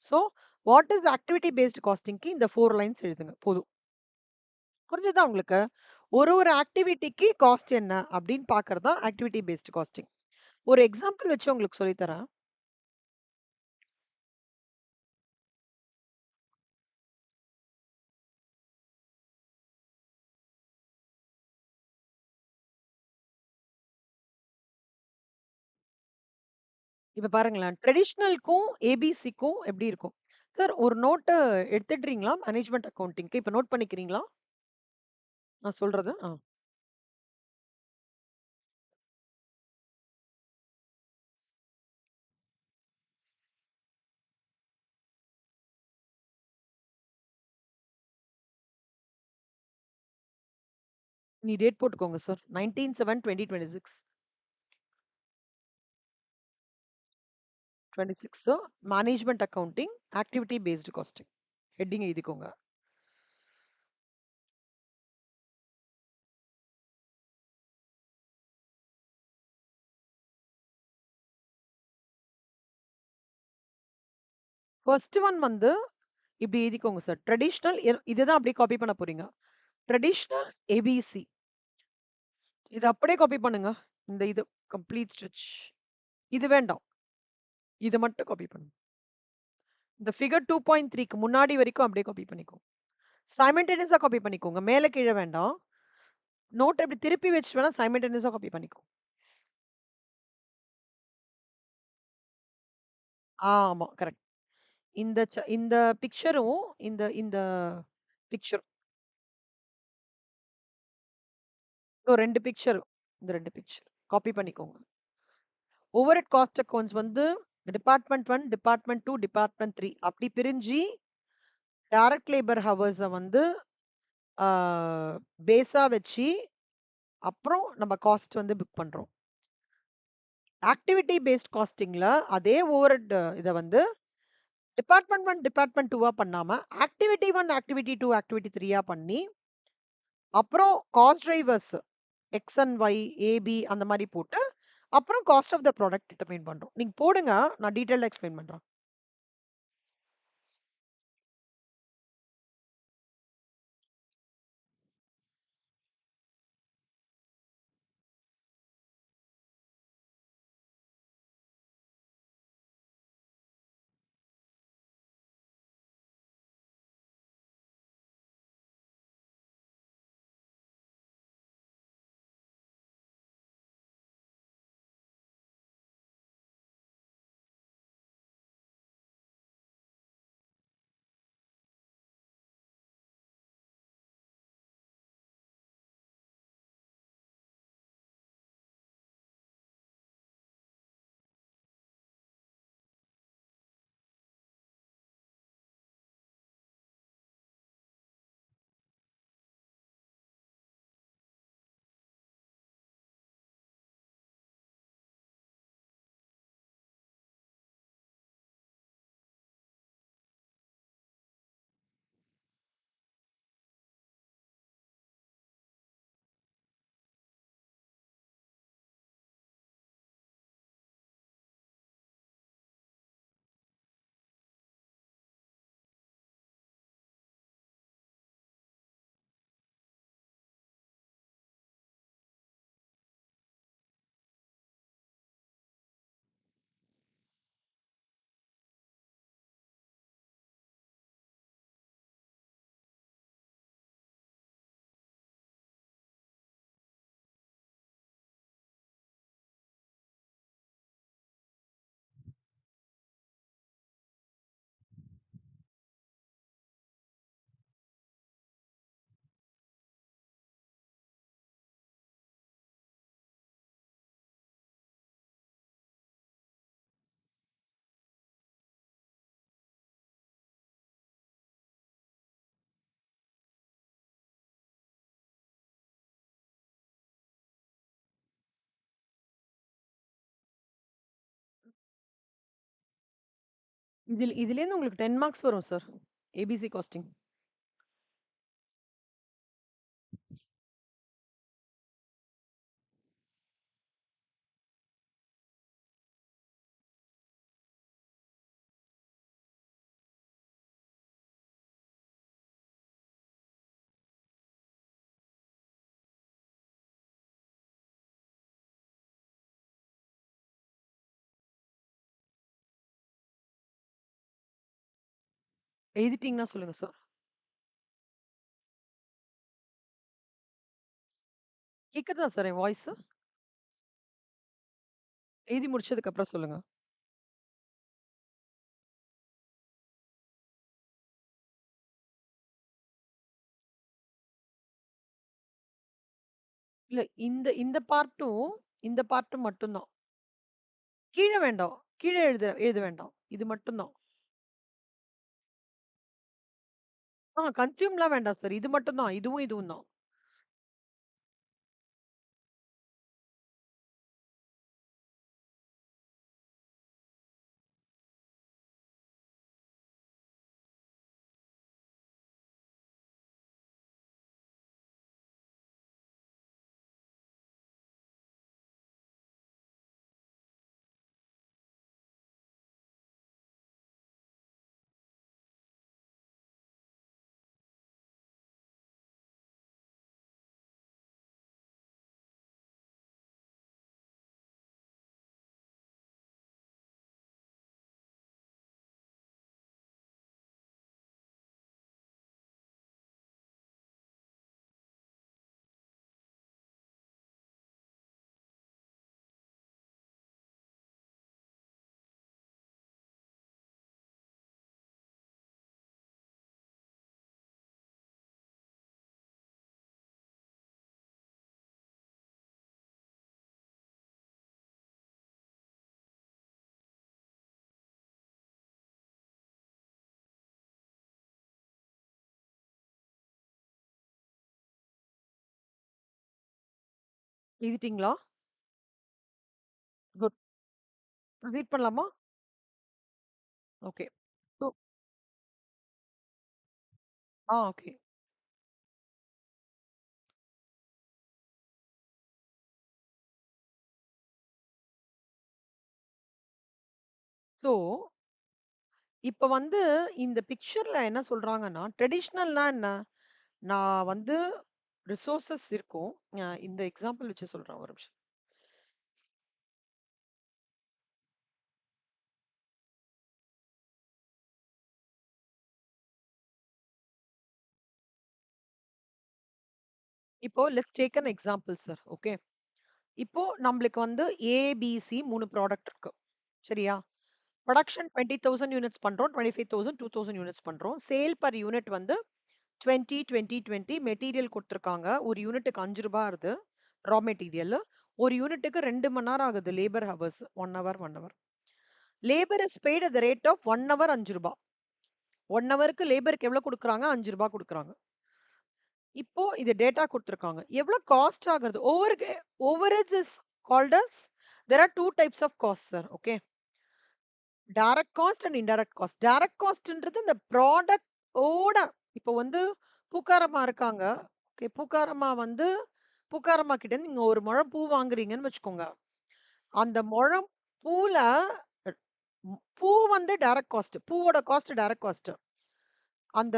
So what is activity based காஸ்டிங்க்கு இந்த 4 லைன்ஸ் எழுதுங்க போதும். புரிஞ்சுதா உங்களுக்கு? ஒரு ஆக்டிவிட்டிக்கு காஸ்ட் என்ன அப்படின்னு பார்க்கறது தான் ஆக்டிவிட்டி பேஸ்டு காஸ்டிங். ஒரு எக்ஸாம்பிள் வச்சு உங்களுக்கு சொல்லி தரேன். இப்ப பாருங்களேன். ட்ரெடிஷனல்க்கும், ஏபிசிக்கும் எப்படி இருக்கும்? சார் ஒரு நோட்ட எடுத்துடுறீங்களா? மேனேஜ்மென்ட் அக்கவுண்டிங்க்கு. இப்ப நோட் பண்ணிக்கிறீங்களா? நான் சொல்றது. நீ டேட் போட்டுக்கோங்க sir. 19/7/2026. 26 management accounting, activity based costing. Heading எழுதிக்கோங்க. ஃபர்ஸ்ட் ஒன் வந்து இப்படி எழுதிக்கோங்க சார். ட்ரெடிஷனல் இதுதான் அப்படியே காப்பி பண்ண போறீங்க. Traditional ABC. இத அப்படியே காப்பி பண்ணுங்க. இந்த இது கம்ப்ளீட் ஸ்ட்ரெச். இது வேண்டாம். இத மட்டும் காப்பி பண்ணுங்க. இந்த ஃபிகர் 2.3க்கு முன்னாடி வரைக்கும் அப்படியே காப்பி பண்ணிக்கோங்க. சைமல்டேனியஸா காப்பி பண்ணிக்கோங்க. மேல கீழ வேண்டாம். நோட்ட இப்படி திருப்பி வச்சுட்டு வேணா சைமல்டேனியஸா காப்பி பண்ணிக்கோ. ஆமா. கரெக்ட். இந்த பிக்சரும் இந்த இந்த பிக்சர் 2 பிக்சர் இந்த 2 பிக்சர் காப்பி பண்ணிக்கோங்க. ஓவர் காஸ்ட் அக்கவுண்ட்ஸ் வந்து டிபார்ட்மெண்ட் 1, டிபார்ட்மெண்ட் 2, டிபார்ட்மெண்ட் 3 அப்படி பிரிஞ்சு டைரக்ட் லேபர் ஹவர்ஸ வந்து பேஸா வச்சு அப்புறம் நம்ம காஸ்ட் வந்து புக் பண்றோம். ஆக்டிவிட்டி பேஸ்ட் காஸ்டிங்ல அதே ஓவர்ஹெட் இத வந்து டிபார்ட்மெண்ட் 1, டிபார்ட்மெண்ட் 2வா பண்ணாம ஆக்டிவிட்டி 1, ஆக்டிவிட்டி 2, ஆக்டிவிட்டி 3யா பண்ணி அப்புறம் cost drivers X and Y, AB அந்த மாதிரி போட்டு அப்புறம் cost of the product determine பண்றோம். நீங்க போடுங்க, நான் டீடைலா எக்ஸ்பிளைன் பண்றேன். இதுலேருந்து உங்களுக்கு 10 மார்க்ஸ் வரும் சார். ABC costing. எழுதிட்டீங்கன்னா சொல்லுங்க சார். கேக்குதா சார் என் வாய்ஸ்? எழுதி முடிச்சதுக்கு அப்புறம் சொல்லுங்க. இல்ல இந்த பார்ட்டும் இந்த பார்ட்டும் மட்டும் தான். கீழ வேண்டாம். கீழ எழுத எழுத வேண்டாம். இது மட்டும் தான். கன்சியூம்லாம் வேண்டாம் சார். இது மட்டும் தான். இதுவும் இதுவும் தான். எழுதிட்டீங்களா? குட். ரீட் பண்ணலாமா? ஓகே. So okay. ஸோ இப்ப வந்து இந்த பிக்சர்ல என்ன சொல்றாங்கன்னா, ட்ரெடிஷனல்னா என்ன? நான் வந்து ரிசோர்ஸஸ் இருக்கும். இந்த எக்ஸாம்பிள் வச்சு சொல்றேன் ஒரு நிமிஷம். இப்போ let's take an example sir. Okay. இப்போ நம்மளுக்கு வந்து ஏபிசி 3 ப்ராடக்ட் இருக்கு. சரியா? புரொடக்ஷன் 20,000 யூனிட்ஸ் பண்றோம். 25,000, 2,000 யூனிட்ஸ் பண்றோம். சேல் பர் யூனிட் வந்து 20, 20, 20 மெட்டீரியல் குடுத்துருக்காங்க. ஒரு யூனிட்டுக்கு ரூ. 5 ஆகுது. Raw material. ஒரு யூனிட்டுக்கு 2 மணி நேரம் ஆகுது labour hours. 1 hour, 1 hour. Labour is paid at the rate of 1 hour ரூ. 5. 1 ஹவருக்கு லேபருக்கு எவ்வளவு குடுக்குறாங்க? ரூ. 5 குடுக்குறாங்க. இப்போ இது டேட்டா குடுத்துருக்காங்க. எவ்வளவு காஸ்ட் ஆகுறது? Overheads is called as there are 2 types of cost sir. Okay. Direct cost and indirect cost. Direct காஸ்ட்ன்றது இந்த ப்ராடக்ட் ஓட இப்போ வந்து பூக்காரம்மா இருக்காங்க. ஓகே. பூக்காரம்மா வந்து பூக்காரம்மா கிட்ட இருந்து நீங்க ஒரு முழம் பூ வாங்குறீங்கன்னு வச்சுக்கோங்க. அந்த முழம் பூல பூ வந்து டைரக்ட் காஸ்ட். பூவோட காஸ்ட் டைரக்ட் காஸ்ட். அந்த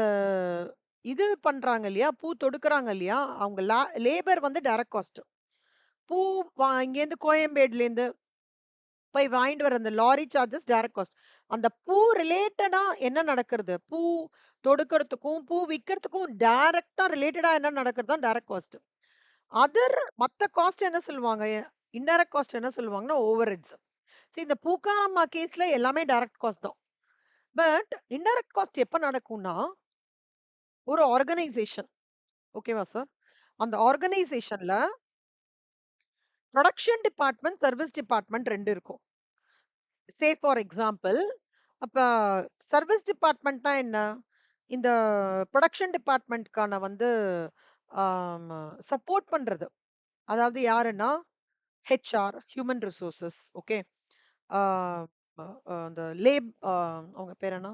இது பண்றாங்க இல்லையா? பூ தொடுக்குறாங்க இல்லையா? அவங்க லேபர் வந்து டைரக்ட் காஸ்ட். பூ இங்கேருந்து கோயம்பேடுலேருந்து போய் வாங்கிட்டு வர அந்த லாரி சார்ஜஸ் டைரக்ட் காஸ்ட். அந்த பூ ரிலேட்டடா என்ன நடக்கிறது? பூ தொடுக்கறதுக்கும், பூ விக்கிறதுக்கும் டைரக்ட்டா ரிலேட்டடா என்ன நடக்கிறது தான் டைரக்ட் காஸ்ட். மத்த காஸ்ட் என்ன சொல்லுவாங்க? இன்டைரக்ட் காஸ்ட் என்ன சொல்லுவாங்கன்னா, ஓவர்ஹெட்ஸ். இந்த பூக்காரம்மா கேஸ்ல எல்லாமே டைரக்ட் காஸ்ட் தான். பட் இன்டைரக்ட் காஸ்ட் எப்ப நடக்கும்னா, ஒரு ஆர்கனைசேஷன் ஓகேவா சார்? அந்த ஆர்கனைசேஷன்ல புரொடக்ஷன் டிபார்ட்மெண்ட், சர்விஸ் டிபார்ட்மெண்ட் 2 இருக்கும். சே ஃபார் எக்ஸாம்பிள், அப்ப சர்விஸ் டிபார்ட்மெண்ட்னா என்ன? இந்த புரொடக்ஷன் டிபார்ட்மெண்ட்க்கான வந்து ஆம் சப்போர்ட் பண்றது. அதாவது யாருன்னா, ஹெச்ஆர், ஹியூமன் ரிசோர்ஸஸ் ஓகே. ஆ அ அந்த அவங்க பேர் என்ன?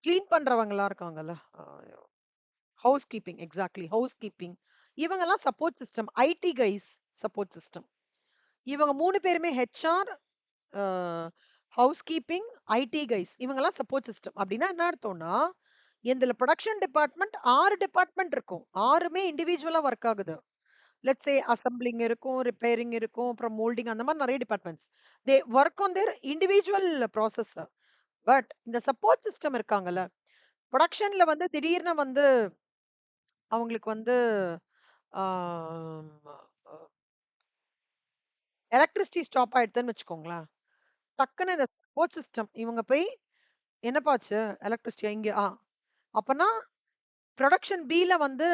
கிளீன் பண்றவங்கலாம் இருக்காங்கல்ல. அ housekeeping exactly housekeeping. இவங்கலாம் support system. IT guys support system. இவங்க 3 பேருமே ஹெச்ஆர், அ ஹவுஸ் கீப்பிங், ஐடி கைஸ் இவங்கலாம் சப்போர்ட் சிஸ்டம். அப்டின்னா என்ன அர்த்தம்னா, இதுல புரொடக்ஷன் டிபார்ட்மெண்ட் 6 டிபார்ட்மெண்ட் இருக்கும். 6மே இண்டிவிஜுவலா வொர்க் ஆகுது. லெட்ஸ் சே அசெம்பிளிங் இருக்கும், ரிப்பேரிங் இருக்கும், அப்புறம் மோல்டிங் அந்த மாரி நெறைய departments. They work on their individual process. But இந்த சப்போர்ட் சிஸ்டம் இருக்காங்கல்ல, புரொடக்ஷன்ல வந்து திடீர்னு வந்து அவங்களுக்கு வந்து ஆம், எலக்ட்ரிசிட்டி ஸ்டாப் ஆயிடுதுன்னு வச்சுக்கோங்களேன். டக்குன்னு இந்த சப்போர்ட் சிஸ்டம் இவங்க போய் என்னப்பா ஆச்சு? எலக்ட்ரிசிட்டியா இங்க அப்பன்னா புரொடக்ஷன் பில வந்து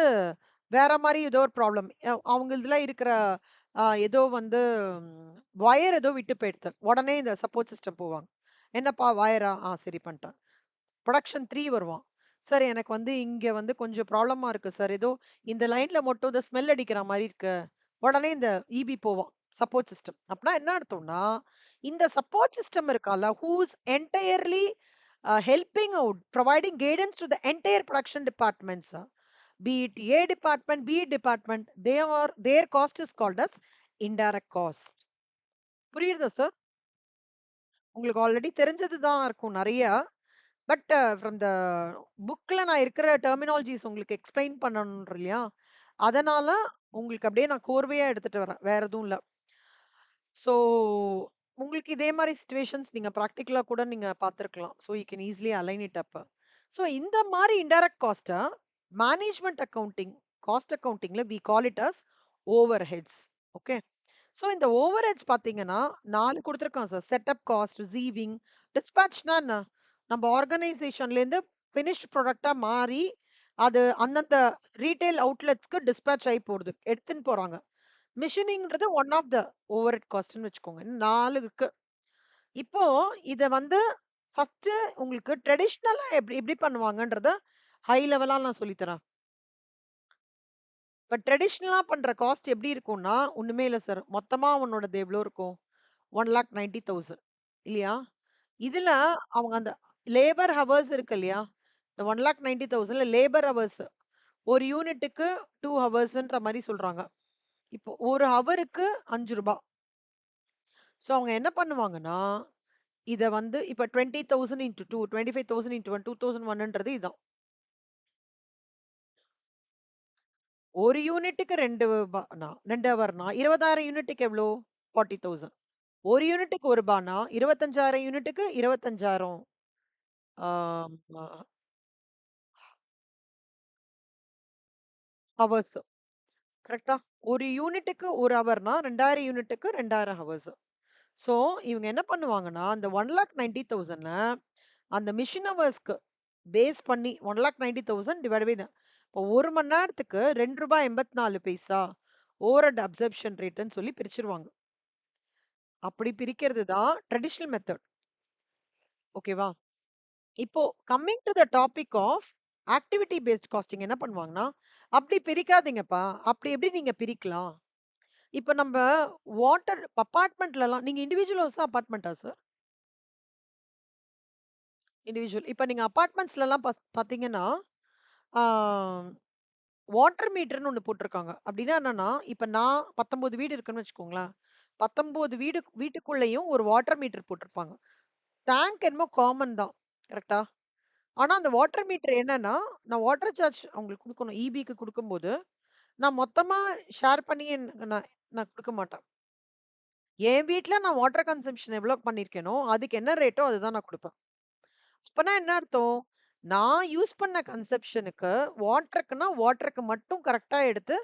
வேற மாரி ஏதோ ஒரு ப்ராப்ளம். அவங்க இதுல இருக்கிற ஏதோ வந்து வயர் ஏதோ விட்டு போயிடுது. உடனே இந்த சப்போர்ட் சிஸ்டம் போவாங்க. என்னப்பா வயரா? சரி பண்ணிட்டேன். புரொடக்ஷன் 3 வருவான். சார் எனக்கு வந்து இங்க வந்து கொஞ்சம் ப்ராப்ளமா இருக்கு சார். ஏதோ இந்த லைன்ல மட்டும் இந்த ஸ்மெல் அடிக்கிற மாரி இருக்கு. உடனே இந்த இபி போவான். Support system. அப்பனா என்ன அர்த்தம்னா, இந்த சப்போர்ட் சிஸ்டம் இருக்கால்ல, who's entirely helping out, providing guidance to the entire production departments. Be it A department, B department, their cost is called as indirect cost. புரியுதா சார்? உங்களுக்கு ஆல்ரெடி தெரிஞ்சது தான் இருக்கும் நெறையா. பட் ஃப்ரம் த புக்ல நான் இருக்கிற டெர்மினாலஜிஸ் உங்களுக்கு எக்ஸ்பிளைன் பண்ணணும் இல்லையா? அதனால உங்களுக்கு அப்படியே நான் கோர்வையா எடுத்துட்டு வரேன். வேற எதுவும் இல்ல. ஸோ உங்களுக்கு இதே மாரி சிச்சுவேஷன்ஸ் நீங்க பிராக்டிகலா கூட நீங்க பார்த்திருக்கலாம். So you can easily align it up. So இந்த மாரி இன்டைரக்ட் காஸ்ட்ட மேனேஜ்மென்ட் அக்கவுண்டிங், காஸ்ட் அக்கவுண்டிங்ல we call it as overheads. Okay. So இந்த ஓவர்ஹெட்ஸ் பார்த்தீங்கன்னா 4 குடுத்துருக்கான் சார். செட்டப் காஸ்ட், ரிசீவிங், டிஸ்பேட்ச்னா என்ன? நம்ம ஆர்கனைசேஷன்லேருந்து ஃபினிஷ்ட் ப்ராடக்ட்டா மாறி, அது அந்தந்த ரீட்டெயில் அவுட்லெட்ஸ்க்கு டிஸ்பேட்ச் ஆயி போடுது. எடுத்துன்னு போறாங்க. மிஷினிங்ன்றது ஒன் ஆஃப் த ஓவர்ஹெட் காஸ்ட்ன்னு வச்சுக்கோங்க. 4 இருக்கு. இப்போ இத வந்து ஃபர்ஸ்ட்டு உங்களுக்கு ட்ரெடிஷனலா எப்படி எப்படி பண்ணுவாங்கன்றத ஹை லெவலா நான் சொல்லி தரேன். இப்ப ட்ரெடிஷனலா பண்ற காஸ்ட் எப்படி இருக்கும்னா, ஒண்ணுமே இல்ல சார். மொத்தமா உன்னோடது எவ்வளோ இருக்கும்? 1,90,000 இல்லையா? இதுல அவங்க அந்த லேபர் ஹவர்ஸ் இருக்கு இல்லையா? இந்த 1,90,000ல லேபர் ஹவர்ஸ். ஒரு யூனிட்டுக்கு 2 ஹவர்ஸ்ன்ற மாரி சொல்றாங்க. இப்போ 1 ஹவருக்கு ரூ. 5. சோ அவங்க என்ன பண்ணுவாங்கன்னா, இத வந்து இப்ப 20,000 இன்டு 2, 25,000 இன்டு 1, 2,100ன்றது இதான். ஒரு யூனிட்டுக்கு 2 2 ஹவர்னா 20,000 யூனிட்டுக்கு எவ்ளோ? 40,000. ஒரு யூனிட்டுக்கு ரூ. 1 25,000 யூனிட்டுக்கு 25,000 ஆம் அ ஹவர்ஸ். கரெக்ட்டா? ஒரு யூனிட்டுக்கு 1 ஹவர்னா 2,000 யூனிட்டுக்கு 2,000 ஹவர்ஸ். ஸோ இவங்க என்ன பண்ணுவாங்கன்னா, அந்த 1,90,000ல அந்த மிஷின் ஹவர்ஸ்க்கு பேஸ் பண்ணி 1,90,000 டிவைடட் பை இப்போ 1 மணி நேரத்துக்கு ரூ. 2.84 ஓவர்ஹெட் அப்சர்ப்ஷன் ரேட்ன்னு சொல்லி பிரிச்சுருவாங்க. அப்படி பிரிக்கிறது தான் ட்ரெடிஷனல் மெத்தட். ஓகேவா? இப்போ coming to the topic of activity based costing என்ன பண்ணுவாங்கன்னா, அப்படி பிரிக்காதீங்கப்பா. அப்படி எப்படி நீங்க பிரிக்கலாம்? இப்ப நம்ப வாட்டர் அபார்ட்மெண்ட்லலாம் நீங்க இண்டிவிஜுவல் ஹவுஸா? அபார்ட்மெண்ட்டா சார்? இண்டிவிஜுவல். இப்ப நீங்க அபார்ட்மெண்ட்ஸ்லலாம் பார்த்தீங்கன்னா, ஆ வாட்டர் மீட்டர்ன்னு ஒண்ணு போட்டுருக்காங்க. அப்படின்னா என்னன்னா, இப்ப நான் 19 வீடு இருக்குன்னு வச்சுக்கோங்களேன். 19 வீட்டுக்குள்ளேயும் ஒரு வாட்டர் மீட்டர் போட்டிருப்பாங்க. டேங்க் என்னமோ காமன் தான். கரெக்ட்டா? ஆனா அந்த வாட்டர் மீட்டர் என்னன்னா, நான் வாட்டர் சார்ஜ் அவங்களுக்கு குடுக்கணும். ஈபிக்கு குடுக்கும்போது, நான் மொத்தமா ஷேர் பண்ணி நான் நான் குடுக்க மாட்டேன். என் வீட்ல நான் வாட்டர் கன்சம்ப்ஷன் எவ்வளோ பண்ணியிருக்கேனோ, அதுக்கு என்ன ரேட்டோ அதுதான் நான் குடுப்பேன். அப்பன்னா என்ன அர்த்தம்? நான் யூஸ் பண்ண கன்சப்ஷனுக்கு வாட்டருக்கு மட்டும் கரெக்ட்டா எடுத்து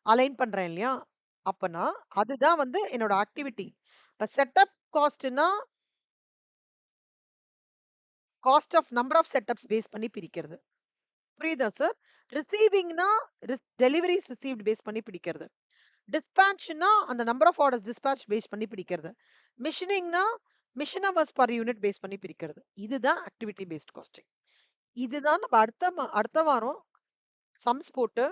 அலைன் பண்றேன் இல்லையா? அப்பன்னா, அதுதான் வந்து என்னோட ஆக்டிவிட்டி. இப்ப செட்டப் காஸ்ட்ன்னா, cost of number of setups base பண்ணி பிரிக்கிறது. புரியுதா சார்? ரிசீவிங்ன்னா, டெலிவரீஸ் ரிசீவ்ட் பேஸ் பண்ணி பிரிக்கிறது. டிஸ்பாட்ச்ன்னா, அந்த number of orders dispatch base பண்ணி பிரிக்கிறது. மிஷினிங்ன்னா, machine hours per unit base பண்ணி பிரிக்கிறது. இதுதான் ஆக்டிவிட்டி பேஸ்ட் காஸ்டிங். இதுதான் நம்ம அடுத்த வாரம் சம்ஸ் போட்டு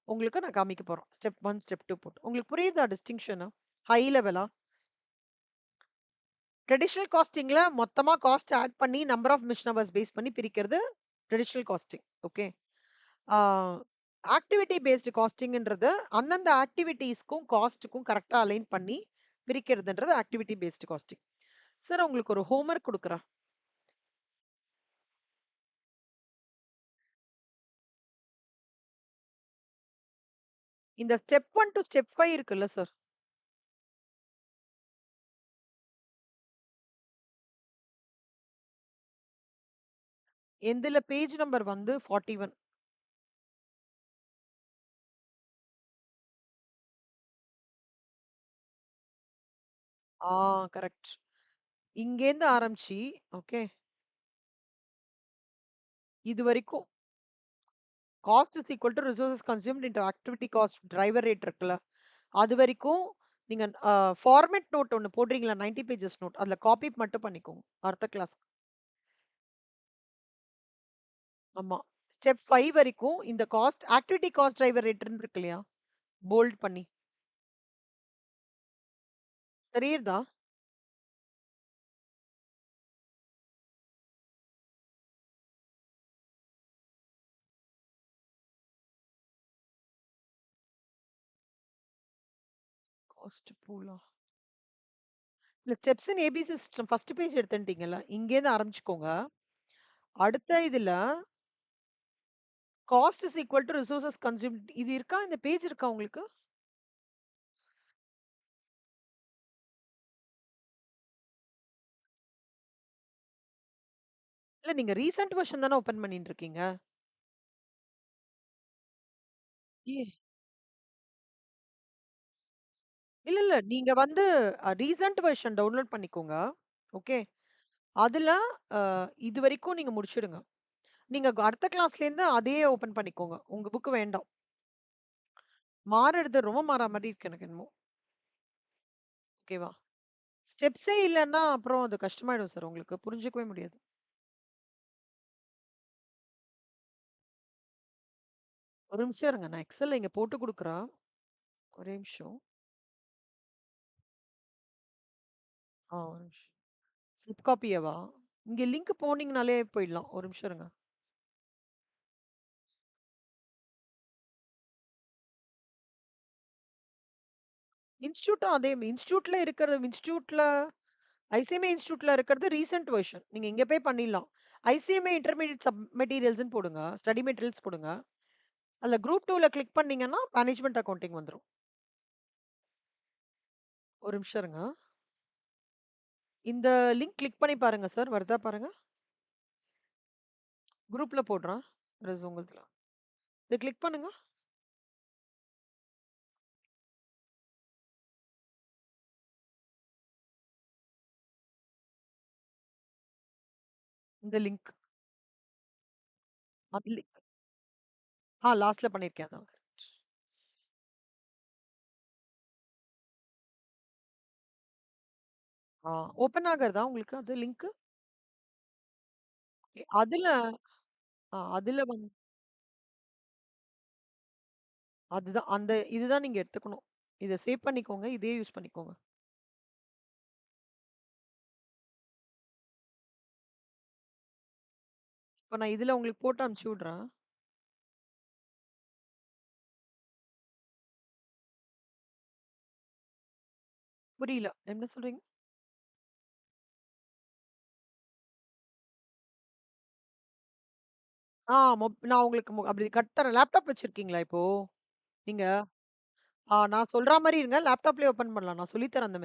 உங்களுக்கு நான் காமிக்க போறோம். ஸ்டெப் 1, ஸ்டெப் 2 போட்டு. உங்களுக்கு புரியுதா டிஸ்டிங்ஷனு? ஹை லெவலா? ட்ரெடிஷனல் காஸ்டிங்ல மொத்தமா காஸ்ட் ஆட் பண்ணி number of machine hours base பண்ணி பிரிக்கிறது ட்ரெடிஷனல் காஸ்டிங். ஓகே. ஆ ஆக்டிவிட்டி பேஸ்டு காஸ்டிங்ன்றது அந்தந்த ஆக்டிவிட்டீஸ்க்கும் காஸ்ட்டுக்கும் கரெக்ட்டா அலைன் பண்ணி பிரிக்கிறதுன்றது ஆக்டிவிட்டி பேஸ்டு காஸ்டிங். சார் உங்களுக்கு ஒரு ஹோம்வொர்க் குடுக்குறேன். இந்த ஸ்டெப் 1 டூ ஸ்டெப் 5 இருக்குல்ல சார். எதுல பேஜ் நம்பர் வந்து 41. ஆ கரெக்ட். இங்கேருந்து ஆரம்பிச்சு ஓகே. இதுவரைக்கும் cost is equal to resources consumed into activity cost driver rate இருக்குல்ல. அது வரைக்கும் நீங்க ஃபார்மேட் நோட் ஒண்ணு போடுறீங்களா 90 பேஜஸ் நோட். அதுல காப்பி மட்டும் பண்ணிக்கோங்க. அடுத்த கிளாஸ். ஆமா. ஸ்டெப் 5 வரைக்கும் இந்த காஸ்ட் ஆக்டிவிட்டி காஸ்ட் டிரைவர் ரேட்ன்னு இருக்கு இல்லையா? போல்ட் பண்ணி. தெரியுதா? காஸ்ட் பூலா. இல்ல steps in ABC system first page எடுத்துட்டீங்கல்ல. இங்கேருந்து ஆரம்பிச்சுக்கோங்க. அடுத்த இதுல cost is equal to resources consumed இது இருக்கா? இந்த பேஜ் இருக்கா உங்களுக்கு? இல்ல நீங்க ரீசென்ட் வெர்ஷன் தானே ஓப்பன் பண்ணிட்டு இருக்கீங்க. ஏ இல்ல, இல்ல. நீங்க வந்து ரீசென்ட் வெர்ஷன் டவுன்லோட் பண்ணிக்கோங்க. ஓகே. அதுல அ இதுவரைக்கும் நீங்க முடிச்சுடுங்க. நீங்க அடுத்த கிளாஸ்லேருந்து அதையே ஓப்பன் பண்ணிக்கோங்க. உங்க புக் வேண்டாம். மாறுறது ரொம்ப மாறா மாரி இருக்கு எனக்கு என்னமோ. ஓகேவா? ஸ்டெப்ஸே இல்லன்னா அப்புறம் அது கஷ்டமாயிடும் சார் உங்களுக்கு. புரிஞ்சுக்கவே முடியாது. ஒரு நிமிஷம் இருங்க. நான் எக்ஸல்ல இங்க போட்டு குடுக்குறேன். ஒரே நிமிஷம். ஒரு நிமிஷம். ஸ்லிப் காப்பியவா? இங்க லிங்க் போனீங்கனாலே போயிடலாம். ஒரு நிமிஷம் இருங்க. இன்ஸ்டிடியூட்டும் அதே இன்ஸ்டிடியூட்ல ஐசிஎம்ஏ இன்ஸ்டிடியூட்ல இருக்கிறது ரீசென்ட் வெர்ஷன். நீங்க இங்க போய் பண்ணிடலாம். ஐசிஎம்ஏ இன்டர்மீடியேட் சப் மெட்டீரியல்ஸ்ன்னு போடுங்க. ஸ்டடி மெட்டீரியல்ஸ் போடுங்க. அதுல குரூப் 2ல கிளிக் பண்ணீங்கன்னா மேனேஜ்மென்ட் அக்கவுண்டிங் வந்துரும். ஒரு நிமிஷம் இருங்க. இந்த லிங்க் கிளிக் பண்ணி பாருங்க சார். வருதா பாருங்க. குரூப்ல போடுறேன். உங்களுதுல. இத கிளிக் பண்ணுங்க. இந்த லிங்க். அது லாஸ்ட்ல பண்ணிருக்கேன். அதான். ஓப்பன் ஆகுறதா உங்களுக்கு அது லிங்க்? அதுல அதுல அதுதான். இதுதான் நீங்க எடுத்துக்கணும். இத சேவ் பண்ணிக்கோங்க. இதே யூஸ் பண்ணிக்கோங்க. இப்ப நான் இதுல உங்களுக்கு போட்டு அனுப்பிச்சு விடுறேன். புரியல. என்ன சொல்றீங்க? நான் உங்களுக்கு அப்படி கட் தரேன். லேப்டாப் வச்சிருக்கீங்களா இப்போ? நீங்க? நான் சொல்ற மாரி இருங்க. லேப்டாப்லயே ஓப்பன் பண்ணலாம். நான் சொல்லி தரேன் அந்த